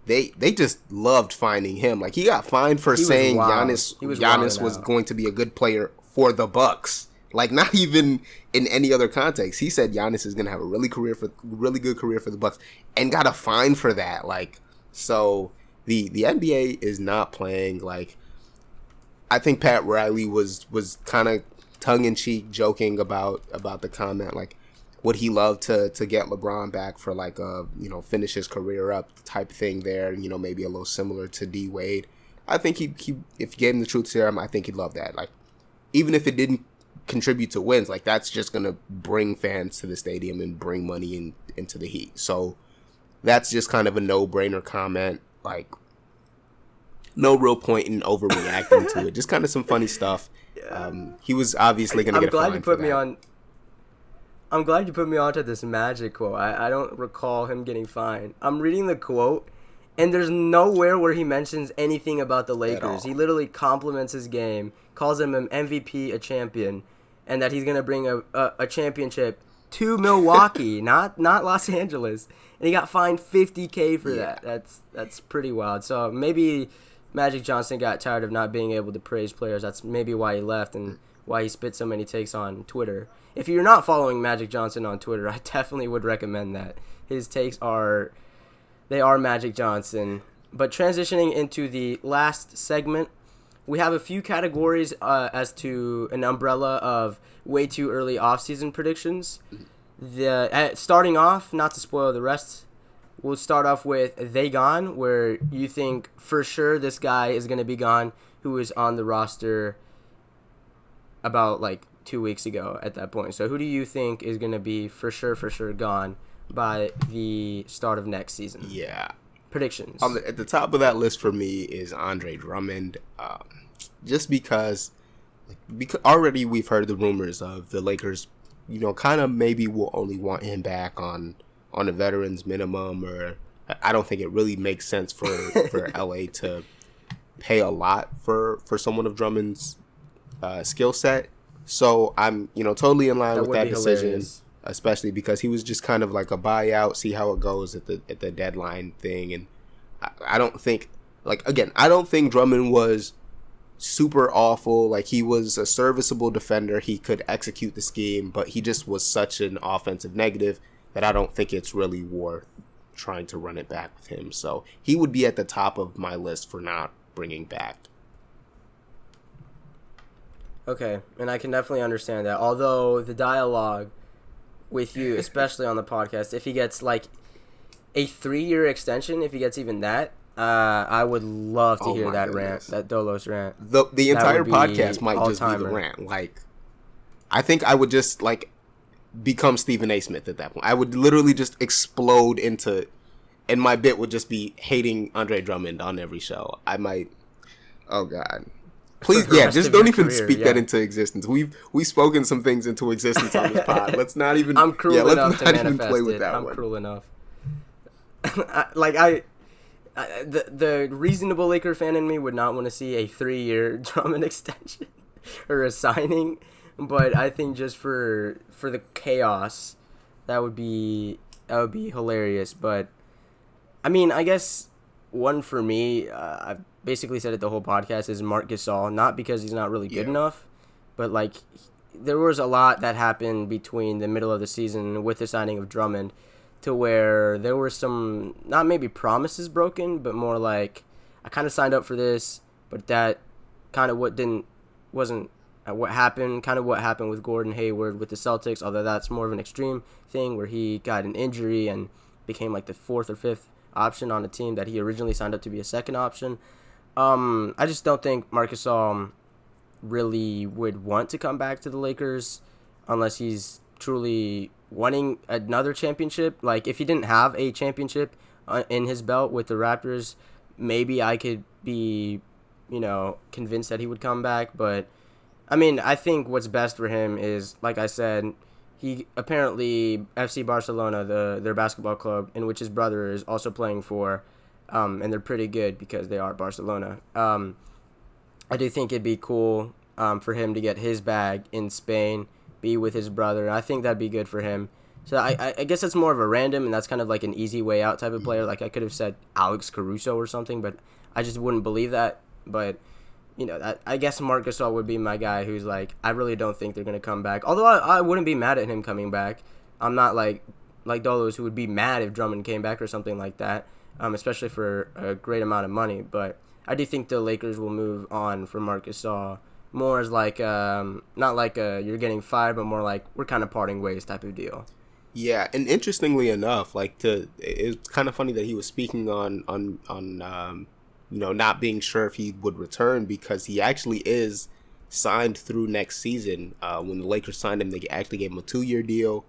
they just loved finding him. Like, he got fined for saying Giannis was going to be a good player for the Bucks. Like, not even in any other context. He said Giannis is going to have a really good career for the Bucks, and got a fine for that. Like, so the NBA is not playing. Like, I think Pat Riley was kind of tongue in cheek joking about the comment, like, would he love to get LeBron back for, like, a, finish his career up type thing there, maybe a little similar to D Wade. I think he if you gave him the truth serum, I think he'd love that. Like, even if it didn't contribute to wins, like, that's just gonna bring fans to the stadium and bring money into the Heat. So that's just kind of a no-brainer comment. Like, no real point in overreacting to it. Just kind of some funny stuff. He was obviously gonna get a fine for that. I'm glad you put me onto this Magic quote. I don't recall him getting fined. I'm reading the quote, and there's nowhere where he mentions anything about the Lakers. He literally compliments his game, calls him an MVP, a champion, and that he's going to bring a championship to Milwaukee, not Los Angeles. And he got fined $50K for that. That's pretty wild. So maybe Magic Johnson got tired of not being able to praise players. That's maybe why he left and why he spit so many takes on Twitter. If you're not following Magic Johnson on Twitter, I definitely would recommend that. His takes are Magic Johnson. But transitioning into the last segment, we have a few categories as to an umbrella of way too early offseason predictions. Starting off, not to spoil the rest, we'll start off with They Gone, where you think for sure this guy is going to be gone, who is on the roster about, like, 2 weeks ago at that point. So who do you think is going to be for sure gone by the start of next season? Yeah. Predictions. At the top of that list for me is Andre Drummond. Just because already we've heard the rumors of the Lakers, kind of maybe will only want him back on a veteran's minimum, or I don't think it really makes sense for LA to pay a lot for someone of Drummond's skill set. So I'm, totally in line with that decision, hilarious. Especially because he was just kind of like a buyout, see how it goes at the deadline thing. And I don't think, I don't think Drummond was super awful. Like, he was a serviceable defender. He could execute the scheme, but he just was such an offensive negative that I don't think it's really worth trying to run it back with him. So he would be at the top of my list for not bringing back. Okay, and I can definitely understand that. Although the dialogue with you, especially on the podcast, if he gets like a 3-year extension, if he gets even that, I would love to hear that rant, that Dolos rant. The entire podcast might just be the rant. Like, I think I would just become Stephen A. Smith at that point. I would literally just explode into, and my bit would just be hating Andre Drummond on every show. I might. Oh God. Please, just don't even speak that into existence. We've spoken some things into existence on this pod. Let's not even. I'm cruel enough to manifest it. I'm cruel enough. The reasonable Laker fan in me would not want to see a 3-year Drummond extension or a signing, but I think just for the chaos, that would be hilarious. But I mean, I guess one for me, I've basically said it the whole podcast, is Marc Gasol. Not because he's not really good enough, but there was a lot that happened between the middle of the season with the signing of Drummond, to where there were some, not maybe promises broken, but more like, I kind of signed up for this, but that kind of wasn't what happened. Kind of what happened with Gordon Hayward with the Celtics, although that's more of an extreme thing where he got an injury and became like the 4th or 5th option on a team that he originally signed up to be a second option. I just don't think Marc Gasol really would want to come back to the Lakers unless he's truly wanting another championship. Like, if he didn't have a championship in his belt with the Raptors, maybe I could be, convinced that he would come back. But, I mean, I think what's best for him is, like I said, he apparently FC Barcelona, their basketball club, in which his brother is also playing for, and they're pretty good because they are Barcelona. I do think it'd be cool for him to get his bag in Spain, be with his brother. I think that'd be good for him. So I guess it's more of a random, and that's kind of like an easy way out type of player. Like I could have said Alex Caruso or something, but I just wouldn't believe that. But I guess Marc Gasol would be my guy who's like, I really don't think they're going to come back. Although I wouldn't be mad at him coming back. I'm not like Dolos, who would be mad if Drummond came back or something like that, especially for a great amount of money. But I do think the Lakers will move on from Marc Gasol more as like, not like you're getting fired, but more like we're kind of parting ways type of deal. Yeah, and interestingly enough, it's kind of funny that he was speaking on not being sure if he would return, because he actually is signed through next season. When the Lakers signed him, they actually gave him a 2-year deal.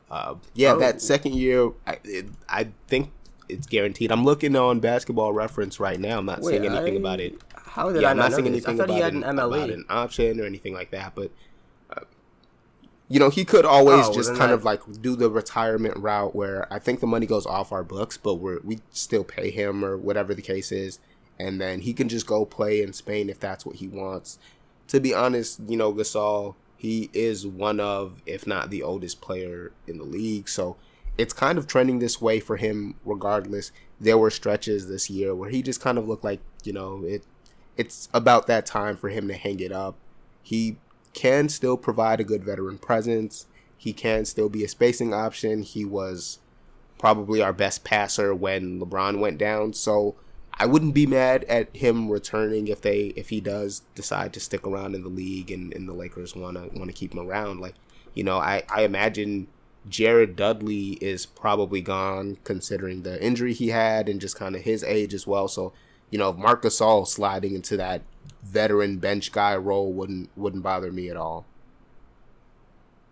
That second year, I think it's guaranteed. I'm looking on Basketball Reference right now. I'm not seeing anything about it. How did I not know seeing this? I anything thought he had an MLE. about an option or anything like that, but he could always kind of like do the retirement route where I think the money goes off our books, but we still pay him or whatever the case is, and then he can just go play in Spain if that's what he wants. To be honest, Gasol, he is one of, if not the oldest player in the league, so it's kind of trending this way for him regardless. There were stretches this year where he just kind of looked like, it's about that time for him to hang it up. He can still provide a good veteran presence. He can still be a spacing option. He was probably our best passer when LeBron went down. So I wouldn't be mad at him returning if he does decide to stick around in the league and the Lakers want to keep him around. I imagine Jared Dudley is probably gone considering the injury he had and just kind of his age as well. So, if Marc Gasol sliding into that veteran bench guy role wouldn't bother me at all.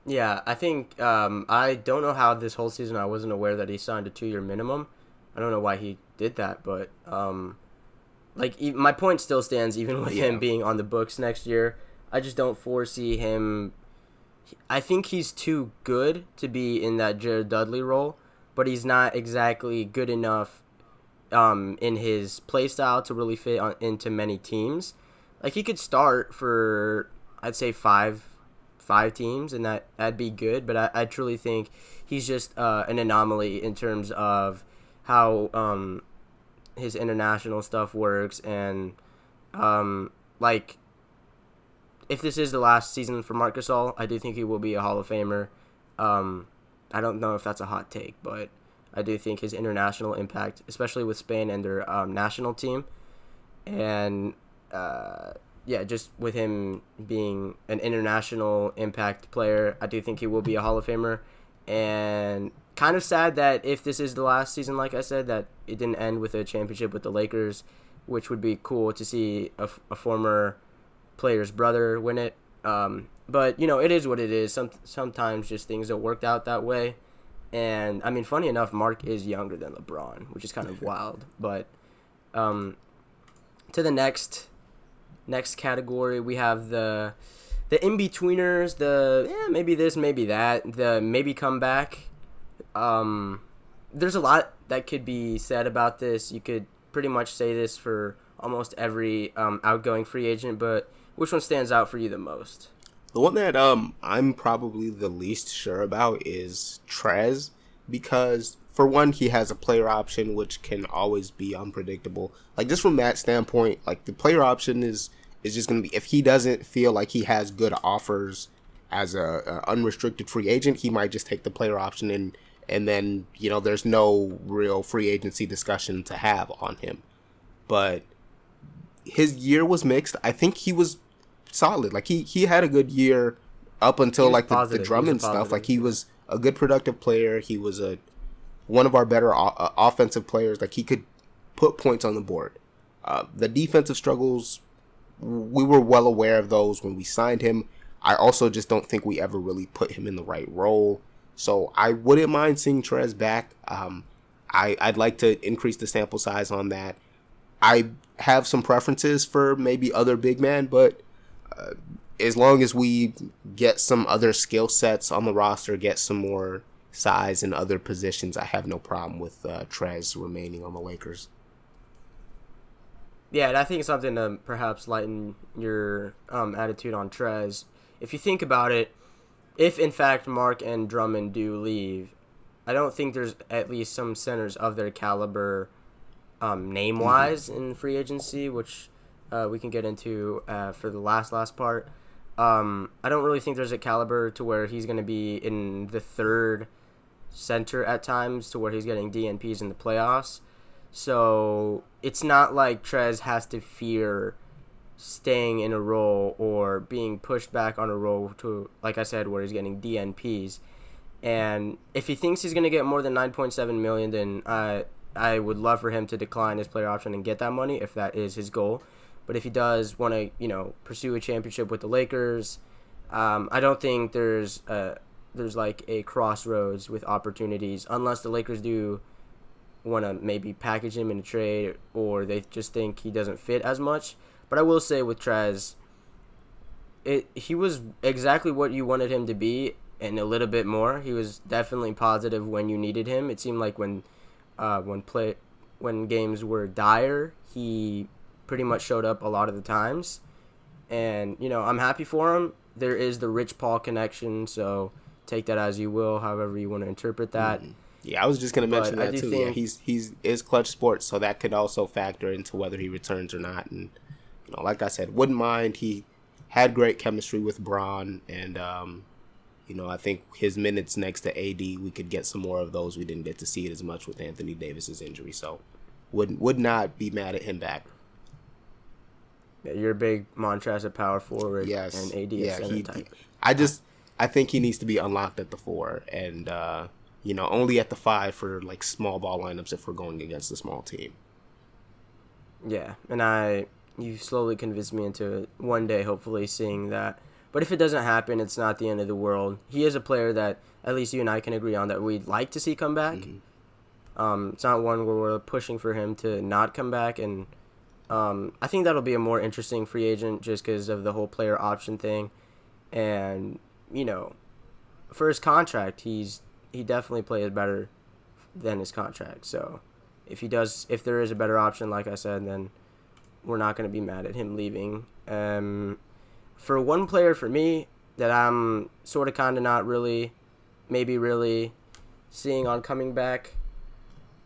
Yeah, I think I don't know how this whole season I wasn't aware that he signed a 2-year minimum. I don't know why he did that, but my point still stands even with him being on the books next year. I just don't foresee him. I think he's too good to be in that Jared Dudley role, but he's not exactly good enough in his play style to really fit into many teams. Like, he could start for, I'd say, five teams, and that'd be good. But I truly think he's just an anomaly in terms of how his international stuff works. And, if this is the last season for Marc Gasol, I do think he will be a Hall of Famer. I don't know if that's a hot take, but I do think his international impact, especially with Spain and their national team, and just with him being an international impact player, I do think he will be a Hall of Famer. And kind of sad that if this is the last season, like I said, that it didn't end with a championship with the Lakers, which would be cool to see a former player's brother win it. But, it is what it is. Sometimes just things don't work out that way. And, I mean, funny enough, Mark is younger than LeBron, which is kind of wild. But to the next category, we have the in-betweeners, maybe this, maybe that, the maybe come back. There's a lot that could be said about this. You could pretty much say this for almost every outgoing free agent, but which one stands out for you the most? The one that I'm probably the least sure about is Trez, because for one, he has a player option which can always be unpredictable. Like, just from that standpoint, like, the player option is just going to be, if he doesn't feel like he has good offers as a unrestricted free agent, he might just take the player option and then, there's no real free agency discussion to have on him. But his year was mixed. I think he was solid. Like, he had a good year up until like the Drummond stuff. Like, he was a good productive player. He was one of our better offensive players. Like, he could put points on the board. The defensive struggles, we were well aware of those when we signed him. I also just don't think we ever really put him in the right role. So I wouldn't mind seeing Trez back. I'd like to increase the sample size on that. I have some preferences for maybe other big men, but as long as we get some other skill sets on the roster, get some more size in other positions, I have no problem with Trez remaining on the Lakers. Yeah, and I think something to perhaps lighten your attitude on Trez. If you think about it, if in fact Mark and Drummond do leave, I don't think there's at least some centers of their caliber name-wise in free agency, which we can get into for the last part. I don't really think there's a caliber to where he's going to be in the third center at times to where he's getting DNPs in the playoffs. So it's not like Trez has to fear staying in a role or being pushed back on a role to, like I said, where he's getting DNPs. And if he thinks he's going to get more than $9.7 million, then I would love for him to decline his player option and get that money if that is his goal. But if he does want to, pursue a championship with the Lakers, I don't think there's like a crossroads with opportunities unless the Lakers do want to maybe package him in a trade or they just think he doesn't fit as much. But I will say with Trez, he was exactly what you wanted him to be and a little bit more. He was definitely positive when you needed him. It seemed like when games were dire, he pretty much showed up a lot of the times. And, I'm happy for him. There is the Rich Paul connection, so take that as you will, however you want to interpret that. Mm-hmm. Yeah, I was just going to mention that too. Yeah, he's Clutch Sports, so that could also factor into whether he returns or not. And like I said, wouldn't mind. He had great chemistry with Braun, and I think his minutes next to AD, we could get some more of those. We didn't get to see it as much with Anthony Davis's injury, so would not be mad at him back. Yeah, you're a big Montrezl at power forward, yes, and AD at center type. I think he needs to be unlocked at the 4, and only at the 5 for like small ball lineups if we're going against a small team. Yeah, and you slowly convinced me into one day hopefully seeing that. But if it doesn't happen, it's not the end of the world. He is a player that at least you and I can agree on that we'd like to see come back. Mm-hmm. It's not one where we're pushing for him to not come back, and I think that'll be a more interesting free agent just because of the whole player option thing. And, for his contract, he definitely plays better than his contract. So if there is a better option, like I said, then we're not going to be mad at him leaving. For one player for me that I'm sort of kind of not really, maybe really seeing on coming back,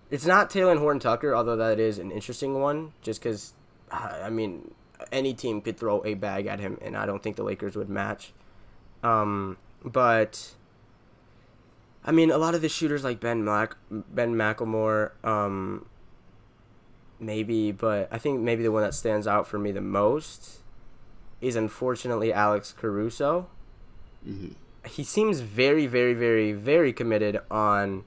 it's not Talen Horton-Tucker, although that is an interesting one, just because, any team could throw a bag at him, and I don't think the Lakers would match. But, a lot of the shooters like Ben McLemore, maybe, but I think maybe the one that stands out for me the most is unfortunately Alex Caruso. Mm-hmm. He seems very, very, very, very committed on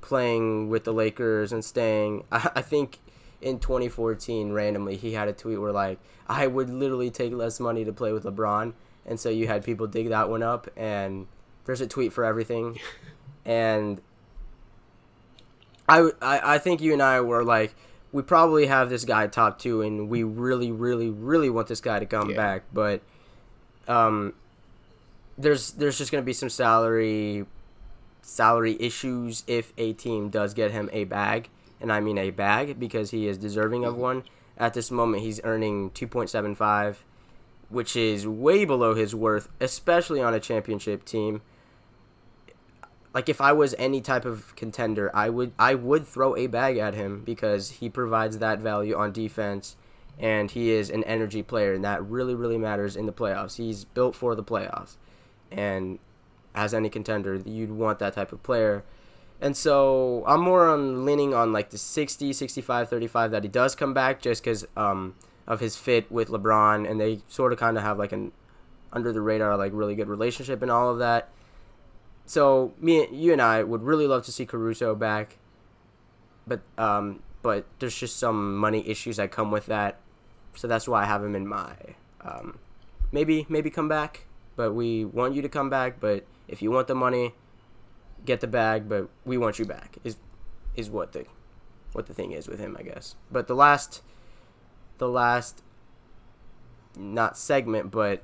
playing with the Lakers and staying. I think in 2014, randomly, he had a tweet where, like, I would literally take less money to play with LeBron. And so you had people dig that one up, and there's a tweet for everything. And I think you and I were like, we probably have this guy top 2, and we really, really, really want this guy to come back. But there's just going to be some salary issues if a team does get him a bag. And I mean a bag because he is deserving of one. At this moment, he's earning 2.75, which is way below his worth, especially on a championship team. Like, if I was any type of contender, I would throw a bag at him because he provides that value on defense, and he is an energy player, and that really, really matters in the playoffs. He's built for the playoffs, and as any contender, you'd want that type of player. And so I'm more leaning on like the 60, 65, 35 that he does come back just because of his fit with LeBron, and they sort of kind of have like an under-the-radar, like really good relationship and all of that. So you and I would really love to see Caruso back, but there's just some money issues that come with that, so that's why I have him in my maybe come back. But we want you to come back. But if you want the money, get the bag. But we want you back. Is what the thing is with him, I guess. But the last not segment, but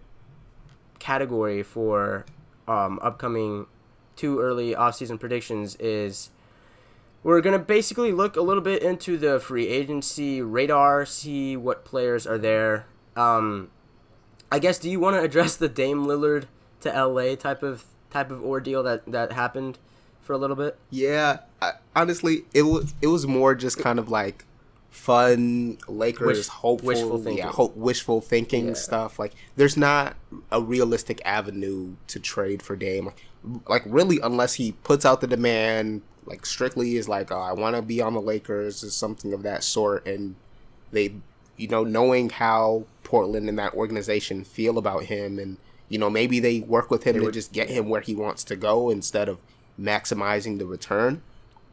category for upcoming 2 early offseason predictions is we're going to basically look a little bit into the free agency radar, see what players are there. I guess, do you want to address the Dame Lillard to LA type of ordeal that happened for a little bit? Yeah, honestly, it was more just kind of like fun Lakers hopeful, wishful thinking stuff. Like, there's not a realistic avenue to trade for Dame. Like really, unless he puts out the demand, like strictly is like, I want to be on the Lakers, or something of that sort, and they, knowing how Portland and that organization feel about him, and maybe they work with him to just get him where he wants to go instead of maximizing the return.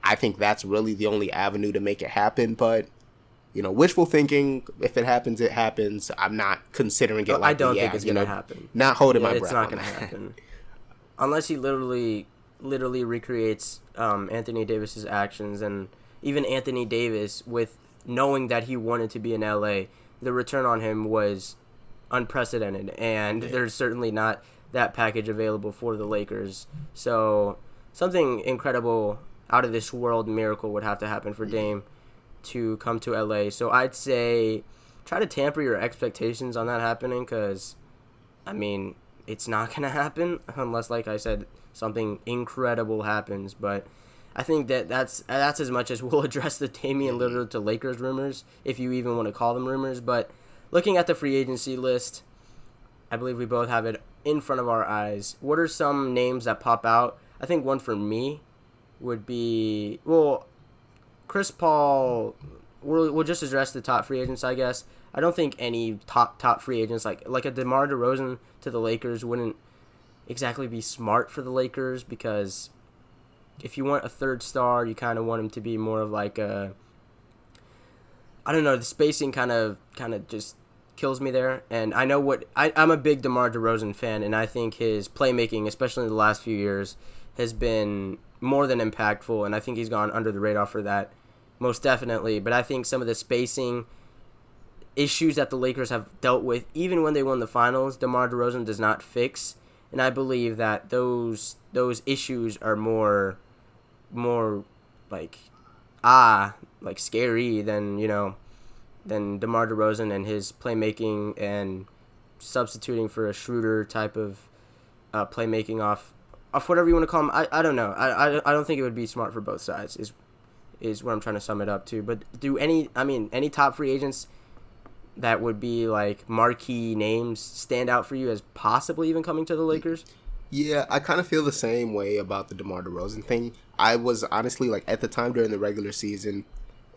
I think that's really the only avenue to make it happen. But wishful thinking, if it happens, it happens. I'm not considering it like I don't think it's gonna happen. Not holding my breath. It's not gonna happen unless he literally recreates Anthony Davis's actions, and even Anthony Davis, with knowing that he wanted to be in LA, the return on him was unprecedented, and there's certainly not that package available for the Lakers. So something incredible, out of this world miracle would have to happen for Dame to come to LA. So I'd say try to tamper your expectations on that happening, because I mean, it's not gonna happen unless, like I said, something incredible happens. But I think that's as much as we'll address the Damian Lillard to Lakers rumors, if you even want to call them rumors. But looking at the free agency list, I believe we both have it in front of our eyes. What are some names that pop out? I think one for me would be, Chris Paul. We'll just address the top free agents, I guess. I don't think any top free agents, like a DeMar DeRozan to the Lakers, wouldn't exactly be smart for the Lakers, because if you want a third star, you kind of want him to be more of like a, I don't know, the spacing kind of just kills me there. And I know I'm a big DeMar DeRozan fan, and I think his playmaking, especially in the last few years, has been more than impactful, and I think he's gone under the radar for that, most definitely. But I think some of the spacing issues that the Lakers have dealt with, even when they won the finals, DeMar DeRozan does not fix. And I believe that those issues are more like scary than DeMar DeRozan and his playmaking and substituting for a Schroeder type of playmaking off whatever you want to call him. I don't know. I don't think it would be smart for both sides is what I'm trying to sum it up to. But any top free agents that would be like marquee names stand out for you as possibly even coming to the Lakers? Yeah, I kind of feel the same way about the DeMar DeRozan thing. I was honestly, like, at the time during the regular season,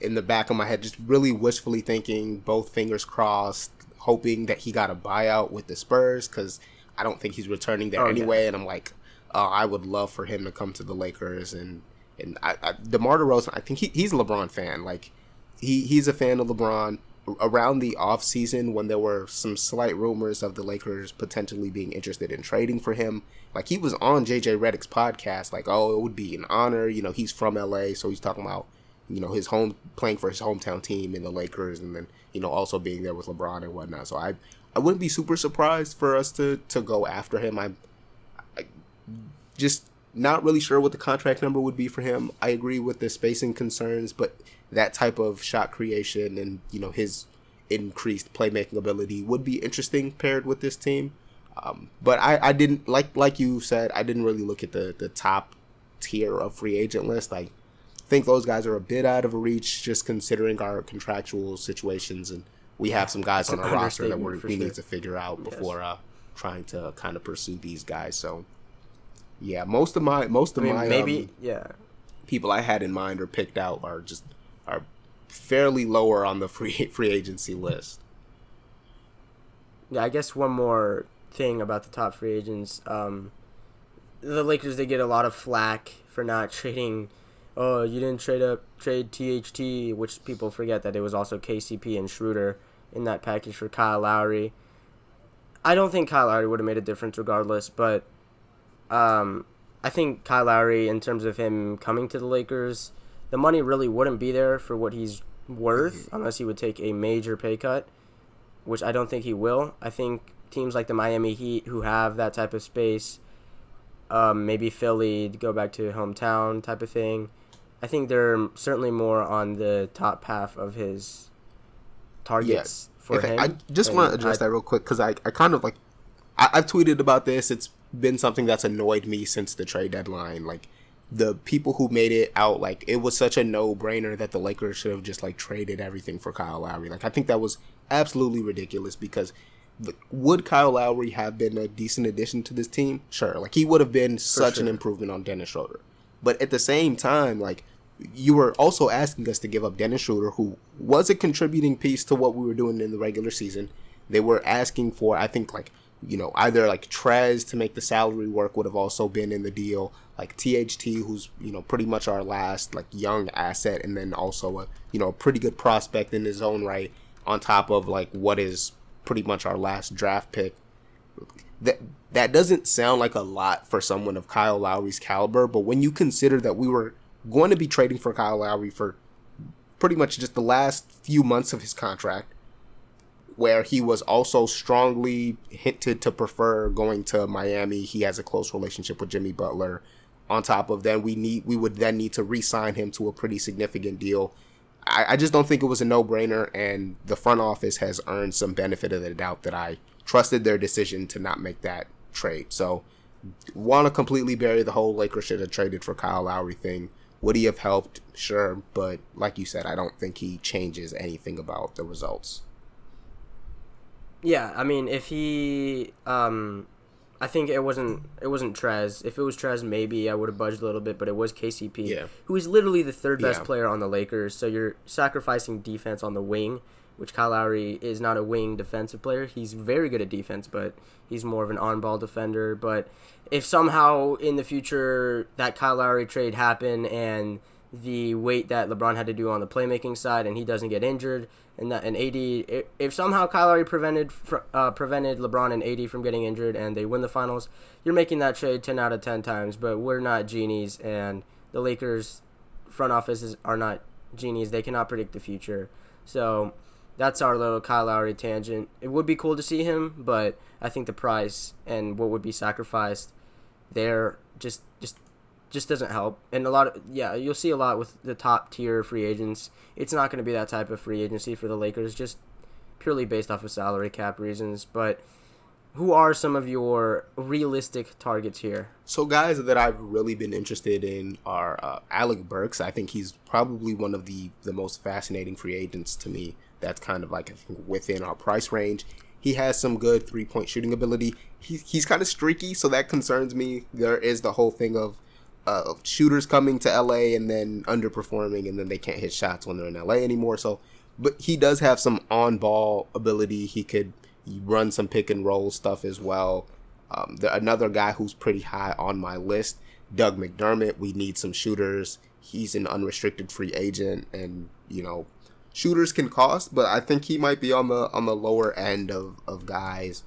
in the back of my head, just really wishfully thinking, both fingers crossed, hoping that he got a buyout with the Spurs, because I don't think he's returning there anyway. Yeah. And I'm like, I would love for him to come to the Lakers. And DeMar DeRozan, I think he's a LeBron fan. Like, he's a fan of LeBron. Around the offseason, when there were some slight rumors of the Lakers potentially being interested in trading for him, like, he was on JJ Redick's podcast, like, it would be an honor. He's from LA, so he's talking about, his playing for his hometown team in the Lakers, and then, also being there with LeBron and whatnot. So I wouldn't be super surprised for us to go after him. I just not really sure what the contract number would be for him. I agree with the spacing concerns, but that type of shot creation and, his increased playmaking ability would be interesting paired with this team. But I didn't, like you said, I didn't really look at the top tier of free agent list. I think those guys are a bit out of reach, just considering our contractual situations, and we have some guys on our roster that we need to figure out before trying to kind of pursue these guys. So yeah, most of my people I had in mind or picked out are fairly lower on the free agency list. Yeah, I guess one more thing about the top free agents, the Lakers, they get a lot of flack for not trading. Oh, you didn't trade THT, which people forget that it was also KCP and Schroeder in that package for Kyle Lowry. I don't think Kyle Lowry would have made a difference regardless, but I think Kyle Lowry, in terms of him coming to the Lakers, the money really wouldn't be there for what he's worth unless he would take a major pay cut, which I don't think he will. I think teams like the Miami Heat who have that type of space, maybe Philly to go back to hometown type of thing. I think they're certainly more on the top half of his targets for him. I just want to address that real quick because I kind of like I've tweeted about this. It's been something that's annoyed me since the trade deadline. Like the people who made it out like it was such a no-brainer that the Lakers should have just like traded everything for Kyle Lowry. Like I think that was absolutely ridiculous because would Kyle Lowry have been a decent addition to this team? Sure. Like he would have been such an improvement on Dennis Schroeder. But at the same time, like you were also asking us to give up Dennis Schroeder, who was a contributing piece to what we were doing in the regular season. They were asking for, I think, like, you know, either like Trez to make the salary work would have also been in the deal. Like THT, who's, you know, pretty much our last like young asset, and then also a, you know, a pretty good prospect in his own right, on top of like what is pretty much our last draft pick. That doesn't sound like a lot for someone of Kyle Lowry's caliber, but when you consider that we were going to be trading for Kyle Lowry for pretty much just the last few months of his contract, where he was also strongly hinted to prefer going to Miami. He has a close relationship with Jimmy Butler. On top of that, we would then need to re-sign him to a pretty significant deal. I just don't think it was a no-brainer, and the front office has earned some benefit of the doubt that I trusted their decision to not make that trade. So, want to completely bury the whole Lakers should have traded for Kyle Lowry thing. Would he have helped? Sure, but like you said, I don't think he changes anything about the results. Yeah, I mean, if he, I think it wasn't Trez. If it was Trez, maybe I would have budged a little bit, but it was KCP, who is literally the third best player on the Lakers. So you're sacrificing defense on the wing, which Kyle Lowry is not a wing defensive player. He's very good at defense, but he's more of an on-ball defender. But if somehow in the future that Kyle Lowry trade happened and the weight that LeBron had to do on the playmaking side and he doesn't get injured, and AD, if somehow Kyle Lowry prevented LeBron and AD from getting injured and they win the finals, you're making that trade 10 out of 10 times. But we're not genies, and the Lakers front offices are not genies. They cannot predict the future. So that's our little Kyle Lowry tangent. It would be cool to see him, but I think the price and what would be sacrificed there just doesn't help. And you'll see a lot with the top tier free agents. It's not going to be that type of free agency for the Lakers, just purely based off of salary cap reasons. But who are some of your realistic targets here? So guys that I've really been interested in are Alec Burks. I think he's probably one of the most fascinating free agents to me. That's kind of like, I think, within our price range. He has some good three-point shooting ability. He's kind of streaky, so that concerns me. There is the whole thing of shooters coming to LA and then underperforming, and then they can't hit shots when they're in LA anymore. So, but he does have some on-ball ability. He could run some pick and roll stuff as well. Another guy who's pretty high on my list, Doug McDermott. We need some shooters. He's an unrestricted free agent, and you know, shooters can cost, but I think he might be on the lower end of guys.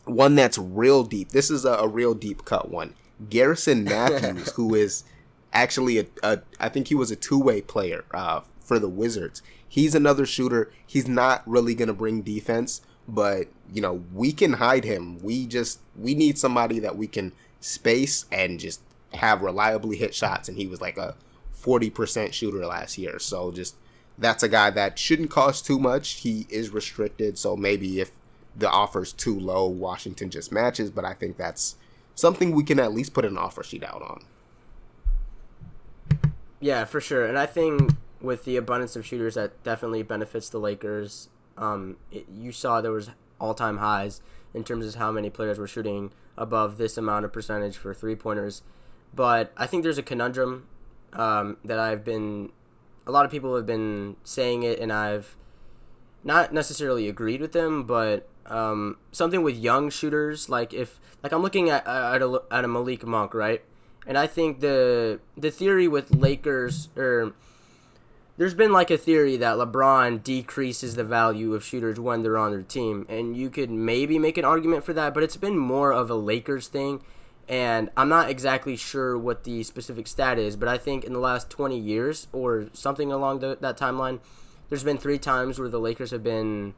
One that's real deep. This is a real deep cut one. Garrison Matthews, who is actually I think he was a two-way player for the Wizards. He's another shooter. He's not really going to bring defense, but you know, we can hide him. We need somebody that we can space and just have reliably hit shots, and he was like a 40% shooter last year. So just that's a guy that shouldn't cost too much. He is restricted, so maybe if the offer's too low, Washington just matches, but I think that's something we can at least put an offer sheet out on. Yeah, for sure. And I think with the abundance of shooters, that definitely benefits the Lakers. You saw there was all-time highs in terms of how many players were shooting above this amount of percentage for three-pointers. But I think there's a conundrum that a lot of people have been saying it, and I've not necessarily agreed with them, but something with young shooters, like I'm looking at a Malik Monk, right? And I think the theory with Lakers, there's been like a theory that LeBron decreases the value of shooters when they're on their team, and you could maybe make an argument for that, but it's been more of a Lakers thing, and I'm not exactly sure what the specific stat is, but I think in the last 20 years or something along that timeline, there's been 3 times where the Lakers have been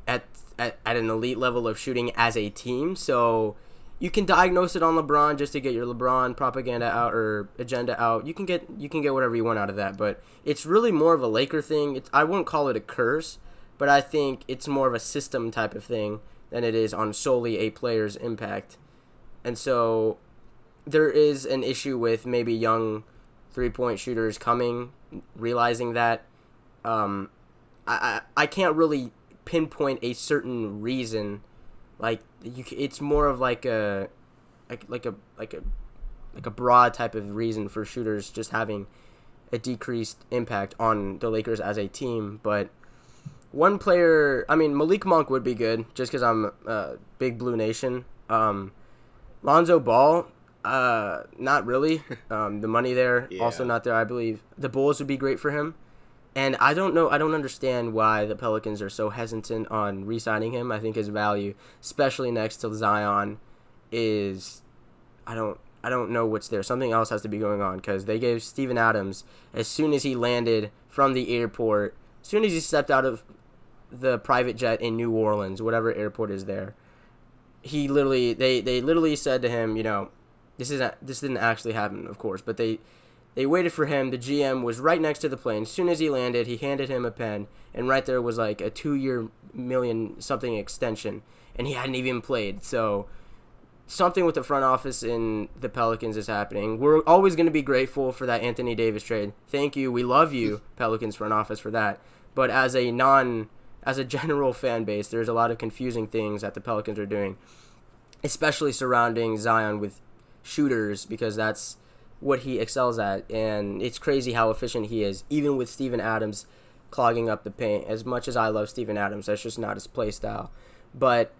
at an elite level of shooting as a team. So you can diagnose it on LeBron just to get your LeBron propaganda out or agenda out. You can get whatever you want out of that, but it's really more of a Laker thing. I wouldn't call it a curse, but I think it's more of a system type of thing than it is on solely a player's impact. And so there is an issue with maybe young three-point shooters realizing that. I can't really pinpoint a certain reason. Like it's more of like a broad type of reason for shooters just having a decreased impact on the Lakers as a team. But one player, I mean, Malik Monk would be good just because I'm big Blue Nation. Lonzo Ball, not really. The money there also not there. I believe the Bulls would be great for him. And I don't understand why the Pelicans are so hesitant on re-signing him. I think his value, especially next to Zion, is I don't know what's there. Something else has to be going on because they gave Steven Adams, as soon as he landed from the airport, as soon as he stepped out of the private jet in New Orleans, whatever airport is there, they literally said to him, this didn't actually happen, of course, but they waited for him. The GM was right next to the plane. As soon as he landed, he handed him a pen, and right there was like a 2-year million-something extension, and he hadn't even played. So something with the front office in the Pelicans is happening. We're always going to be grateful for that Anthony Davis trade. Thank you. We love you, Pelicans front office, for that. But as a general fan base, there's a lot of confusing things that the Pelicans are doing, especially surrounding Zion with shooters, because that's what he excels at, and it's crazy how efficient he is, even with Steven Adams clogging up the paint. As much as I love Steven Adams, that's just not his play style. But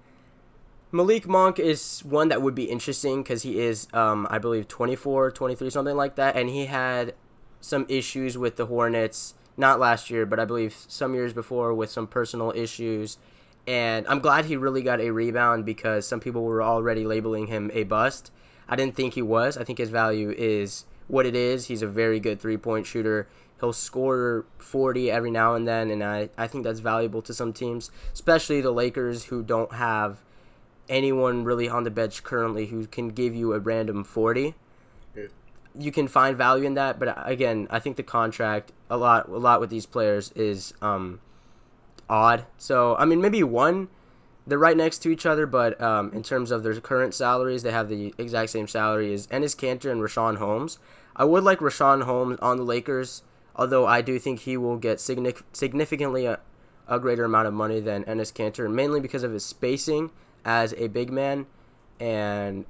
Malik Monk is one that would be interesting because he is, I believe, 24, 23, something like that, and he had some issues with the Hornets, not last year, but I believe some years before with some personal issues, and I'm glad he really got a rebound because some people were already labeling him a bust. I didn't think he was. I think his value is what it is. He's a very good three-point shooter. He'll score 40 every now and then, and I think that's valuable to some teams, especially the Lakers, who don't have anyone really on the bench currently who can give you a random 40. Yeah. You can find value in that, but again, I think the contract a lot with these players is odd. So, I mean, maybe one. They're right next to each other, but in terms of their current salaries, they have the exact same salary as Enes Kanter and Rashawn Holmes. I would like Rashawn Holmes on the Lakers, although I do think he will get significantly a greater amount of money than Enes Kanter, mainly because of his spacing as a big man. And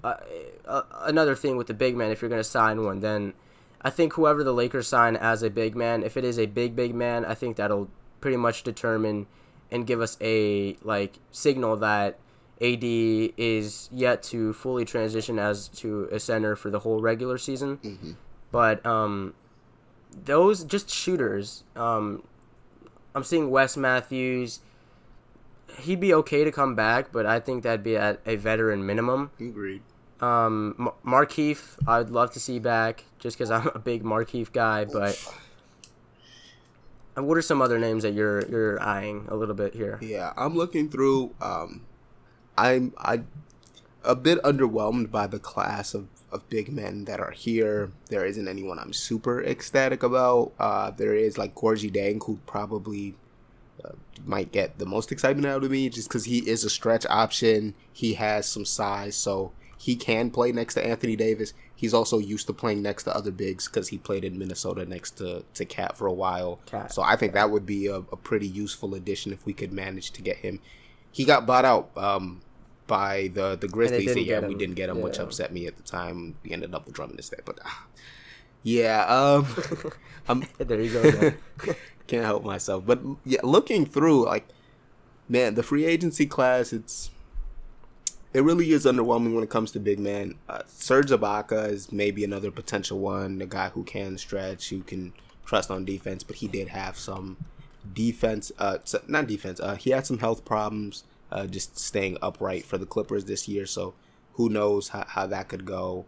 another thing with the big man, if you're going to sign one, then I think whoever the Lakers sign as a big man, if it is a big man, I think that'll pretty much determine and give us a signal that AD is yet to fully transition as to a center for the whole regular season. Mm-hmm. But those just shooters. I'm seeing Wes Matthews. He'd be okay to come back, but I think that'd be at a veteran minimum. Agreed. Markieff, I'd love to see back just because I'm a big Markieff guy, but. What are some other names that you're eyeing a little bit here? Yeah, I'm looking through. I'm a bit underwhelmed by the class of big men that are here. There isn't anyone I'm super ecstatic about. There is Gorgie Dang, who probably might get the most excitement out of me just because he is a stretch option. He has some size, so he can play next to Anthony Davis. He's also used to playing next to other bigs because he played in Minnesota next to Cat for a while. So I think that would be a pretty useful addition if we could manage to get him. He got bought out by the Grizzlies. We didn't get him, which upset me at the time. We ended up with Drummond instead. But there you go. Can't help myself. But yeah, looking through, the free agency class, it really is underwhelming when it comes to big man. Serge Ibaka is maybe another potential one, a guy who can stretch, who can trust on defense, but he did have some defense. He had some health problems just staying upright for the Clippers this year, so who knows how that could go.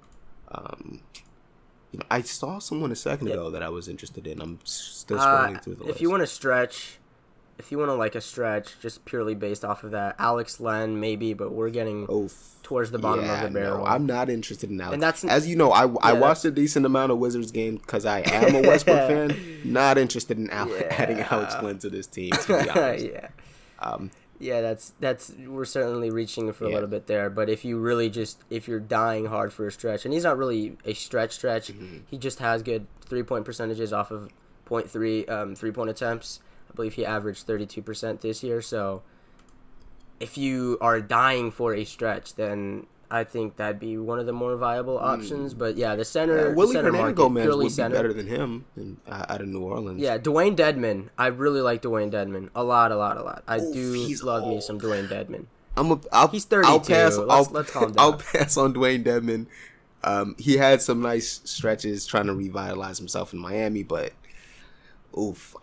I saw someone a second ago that I was interested in. I'm still scrolling through the list. If you want to stretch, if you want to like a stretch, just purely based off of that, Alex Len maybe, but we're getting towards the bottom of the barrel. No, I'm not interested in Alex. And that's, as you know, I watched a decent amount of Wizards games because I am a Westbrook fan. Not interested in adding Alex Len to this team, to be honest. That's we're certainly reaching for a little bit there. But if you're dying hard for a stretch, and he's not really a stretch, he just has good 3-point percentages off of 0.3 3-point attempts. I believe he averaged 32% this year. So if you are dying for a stretch, then I think that'd be one of the more viable options. But yeah, the center, Willie center market, Hernangomez purely would center. be better than him out of New Orleans. Yeah, Dwayne Dedmon. I really like Dwayne Dedmon a lot. I he's love old. me some Dwayne Dedmon. He's 32. Let's calm down. I'll pass on Dwayne Dedmon. He had some nice stretches trying to revitalize himself in Miami, but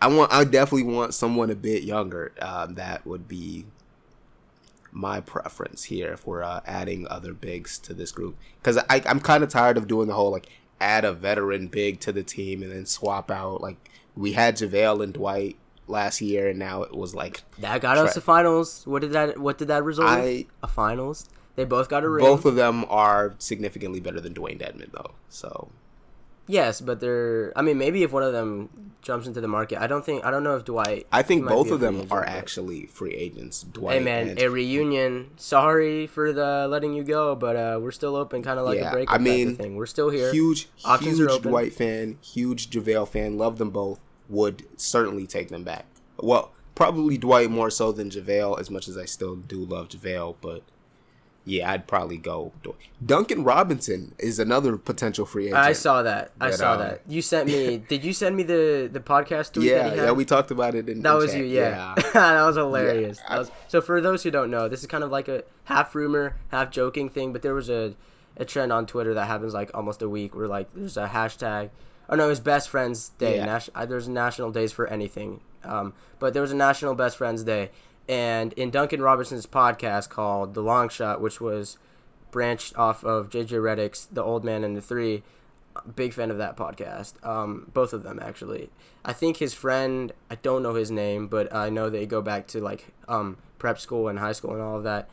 I definitely want someone a bit younger. That would be my preference here if we're adding other bigs to this group, because I'm kind of tired of doing the whole like add a veteran big to the team and then swap out. Like we had JaVale and Dwight last year, and now it was like that got us to finals. What did that result in? A finals. They both got a ring. Both of them are significantly better than Dwayne Dedmon, though. So yes, but maybe if one of them jumps into the market, I don't know if Dwight. I think both of them are actually free agents. Dwight. Hey man, a reunion. Sorry for the letting you go, but we're still open, kind of like a breakup type of thing. We're still here. Huge Dwight fan, huge JaVale fan. Love them both. Would certainly take them back. Well, probably Dwight more so than JaVale, as much as I still do love JaVale, but. Yeah, I'd probably go. Duncan Robinson is another potential free agent. I saw that. You sent me. Did you send me the podcast tweet? Yeah, we talked about it in. That was chat. you. Yeah. That was hilarious. So for those who don't know, this is kind of like a half rumor, half joking thing. But there was a trend on Twitter that happens like almost a week where like there's a hashtag. Oh no, it's Best Friends Day. Yeah. There's national days for anything. But there was a National Best Friends Day. And in Duncan Robinson's podcast called The Long Shot, which was branched off of JJ Redick's The Old Man and the Three, big fan of that podcast. Both of them, actually. I think his friend, I don't know his name, but I know they go back to like prep school and high school and all of that.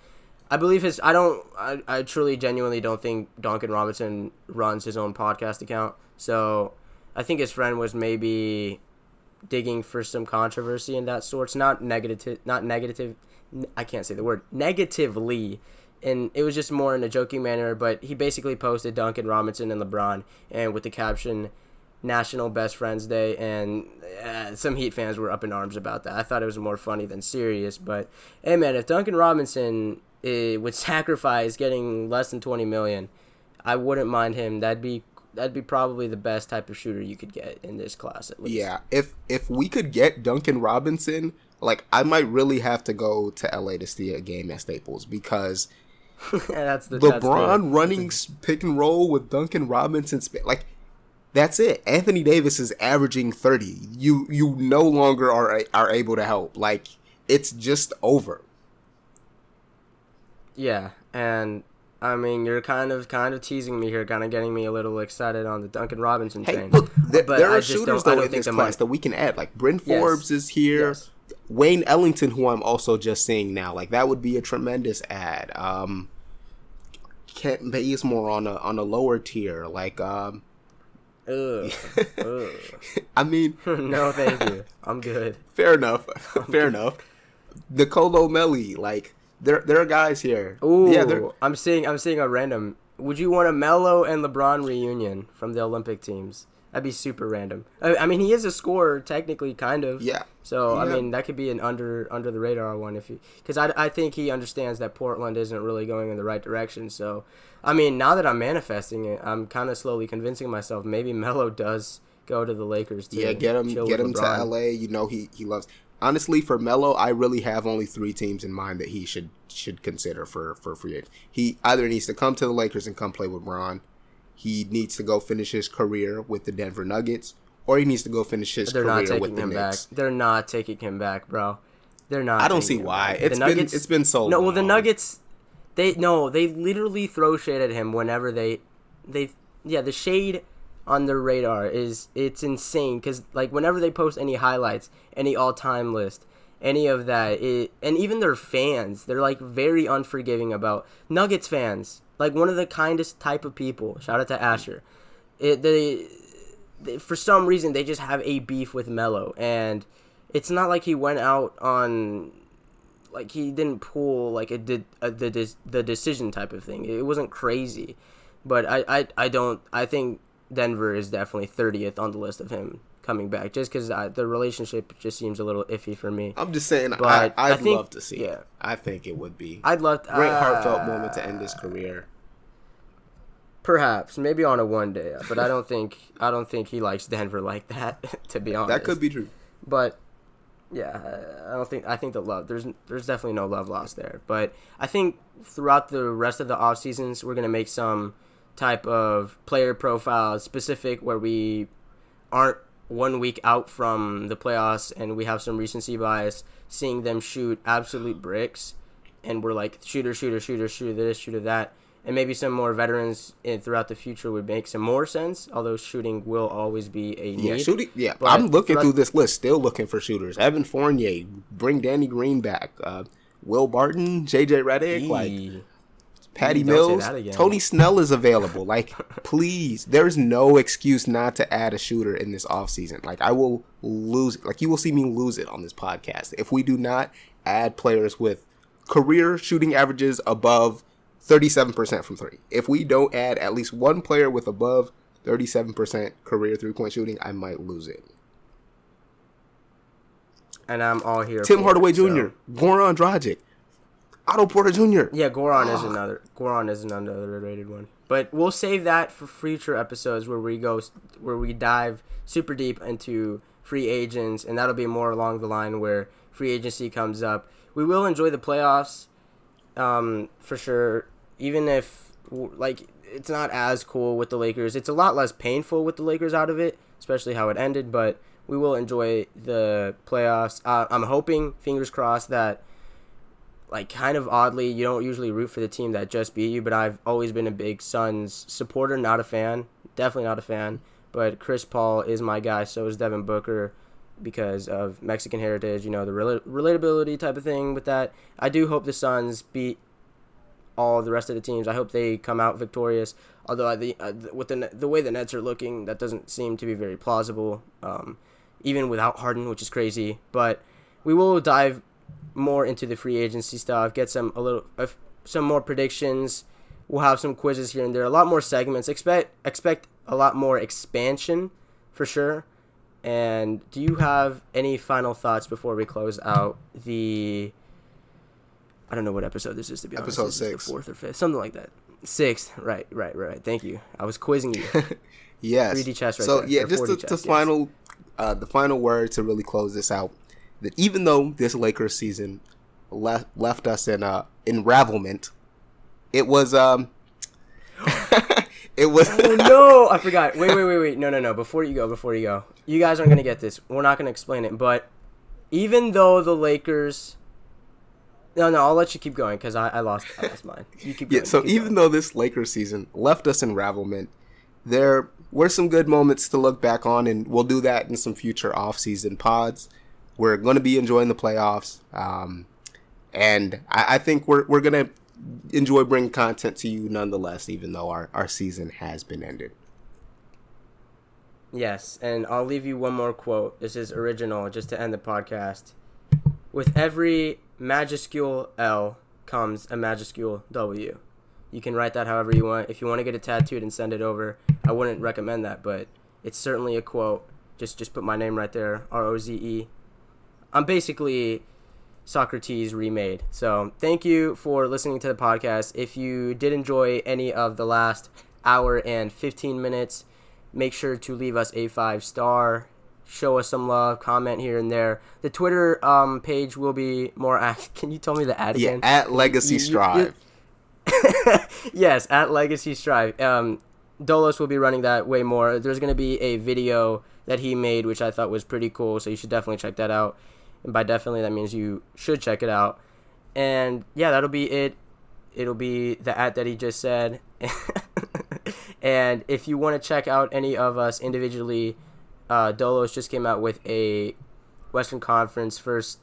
I believe I truly, genuinely don't think Duncan Robinson runs his own podcast account. So I think his friend was maybe digging for some controversy in that sorts, not negative, I can't say the word, negatively, and it was just more in a joking manner, but he basically posted Duncan Robinson and LeBron, and with the caption, National Best Friends Day, and some Heat fans were up in arms about that. I thought it was more funny than serious, but, hey man, if Duncan Robinson would sacrifice getting less than $20 million, I wouldn't mind him. That'd be probably the best type of shooter you could get in this class, at least. Yeah, if we could get Duncan Robinson, like I might really have to go to LA to see a game at Staples, because LeBron running pick and roll with Duncan Robinson, like that's it. Anthony Davis is averaging 30. You no longer are able to help. Like it's just over. Yeah, and I mean, you're kind of teasing me here, kind of getting me a little excited on the Duncan Robinson train. Look, there are shooters though in this class that we can add. Like Bryn Forbes is here. Yes. Wayne Ellington, who I'm also just seeing now, like that would be a tremendous add. Kent Bazemore on a lower tier, like I mean, no, thank you, I'm good. Fair enough. Nicolo Melli, like. There are guys here. Ooh, yeah, I'm seeing a random. Would you want a Melo and LeBron reunion from the Olympic teams? That'd be super random. I mean, he is a scorer technically, kind of. Yeah. So I mean, that could be an under the radar one because I think he understands that Portland isn't really going in the right direction. So I mean, now that I'm manifesting it, I'm kind of slowly convincing myself maybe Melo does go to the Lakers. Get him to LA. You know he loves. Honestly, for Melo, I really have only 3 teams in mind that he should consider for free agent. He either needs to come to the Lakers and come play with Bron, he needs to go finish his career with the Denver Nuggets, or he needs to go finish his career with the Knicks. They're not taking him back, bro. They're not. I don't see why. It's been so long. No, well, the Nuggets, they literally throw shade at him whenever the shade on their radar it's insane, because like whenever they post any highlights, any all-time list, any of that. And even their fans, they're like very unforgiving about Nuggets fans. Like one of the kindest type of people. Shout out to Asher. They for some reason they just have a beef with Melo, and it's not like he went out on, like he didn't pull like the decision type of thing. It wasn't crazy, but I think Denver is definitely 30th on the list of him coming back, just because the relationship just seems a little iffy for me. I'm just saying, but I'd love to see yeah. it. I think it would be. I'd love to, great heartfelt moment to end his career. Perhaps, maybe on a one day, but I don't think he likes Denver like that. To be honest, That could be true. But yeah, I think the love, there's definitely no love lost there. But I think throughout the rest of the off seasons, we're gonna make some type of player profile specific where we aren't 1 week out from the playoffs and we have some recency bias, seeing them shoot absolute bricks, and we're like shooter this, shooter that. And maybe some more veterans throughout the future would make some more sense, although shooting will always be a need. Yeah, shooting. Yeah, but I'm looking through this list, still looking for shooters. Evan Fournier, bring Danny Green back. Will Barton, JJ Redick, like Patty Mills. Tony Snell is available. Like, please, there's no excuse not to add a shooter in this offseason. Like, I will lose it. Like, you will see me lose it on this podcast if we do not add players with career shooting averages above 37% from three. If we don't add at least one player with above 37% career three-point shooting, I might lose it. And I'm all here. Tim Hardaway Jr., Goran Dragic, Otto Porter Jr. Yeah, Goran is another underrated one. But we'll save that for future episodes where we dive super deep into free agents, and that'll be more along the line where free agency comes up. We will enjoy the playoffs, for sure. Even if like it's not as cool with the Lakers, it's a lot less painful with the Lakers out of it, especially how it ended. But we will enjoy the playoffs. I'm hoping, fingers crossed, that like kind of oddly, you don't usually root for the team that just beat you, but I've always been a big Suns supporter, not a fan, definitely not a fan. But Chris Paul is my guy, so is Devin Booker, because of Mexican heritage, the relatability type of thing with that. I do hope the Suns beat all the rest of the teams. I hope they come out victorious, although with the way the Nets are looking, that doesn't seem to be very plausible, even without Harden, which is crazy. But we will dive more into the free agency stuff, get some more predictions. We'll have some quizzes here and there, a lot more segments. Expect a lot more expansion for sure. And do you have any final thoughts before we close out I don't know what episode this is, to be honest. Episode 6. The 4th or 5th, something like that. 6th, right. Thank you. I was quizzing you. Yes. 3D chess right so, there. yeah, just the final word to really close this out. That even though this Lakers season left us in unravelment, it was it was. Oh no! I forgot. Wait. No. Before you go. You guys aren't gonna get this. We're not gonna explain it. But even though the Lakers, no, I'll let you keep going because I lost mine. You keep going. Yeah. So even though this Lakers season left us in unravelment, there were some good moments to look back on, and we'll do that in some future off-season pods. We're going to be enjoying the playoffs, and I think we're going to enjoy bringing content to you nonetheless, even though our season has been ended. Yes, and I'll leave you one more quote. This is original, just to end the podcast. With every majuscule L comes a majuscule W. You can write that however you want. If you want to get it tattooed and send it over, I wouldn't recommend that, but it's certainly a quote. Just put my name right there, ROZE. I'm basically Socrates remade. So thank you for listening to the podcast. If you did enjoy any of the last hour and 15 minutes, make sure to leave us a 5-star. Show us some love, comment here and there. The Twitter page will be more active. Can you tell me the ad again? Yeah, at Legacy Strive. Yes, at Legacy Strive. Dolos will be running that way more. There's going to be a video that he made, which I thought was pretty cool, so you should definitely check that out. And by definitely, that means you should check it out. And yeah, that'll be it. It'll be the ad that he just said. And if you want to check out any of us individually, Dolos just came out with a Western Conference first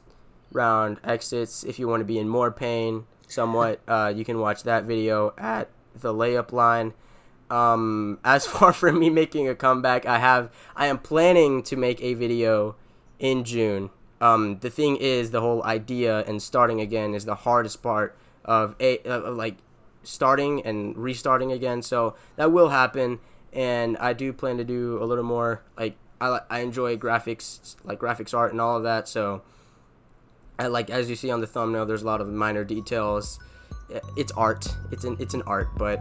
round exits. If you want to be in more pain, somewhat, you can watch that video at the layup line. As far from me making a comeback, I am planning to make a video in June. The thing is, the whole idea and starting again is the hardest part of like starting and restarting again. So that will happen, and I do plan to do a little more. Like I enjoy graphics, like graphics art and all of that. So I like, as you see on the thumbnail, there's a lot of minor details. It's art. It's an art, but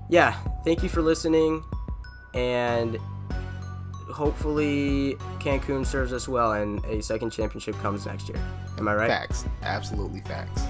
yeah. Thank you for listening, and hopefully Cancun serves us well and a second championship comes next year. Am I right? Facts. Absolutely facts.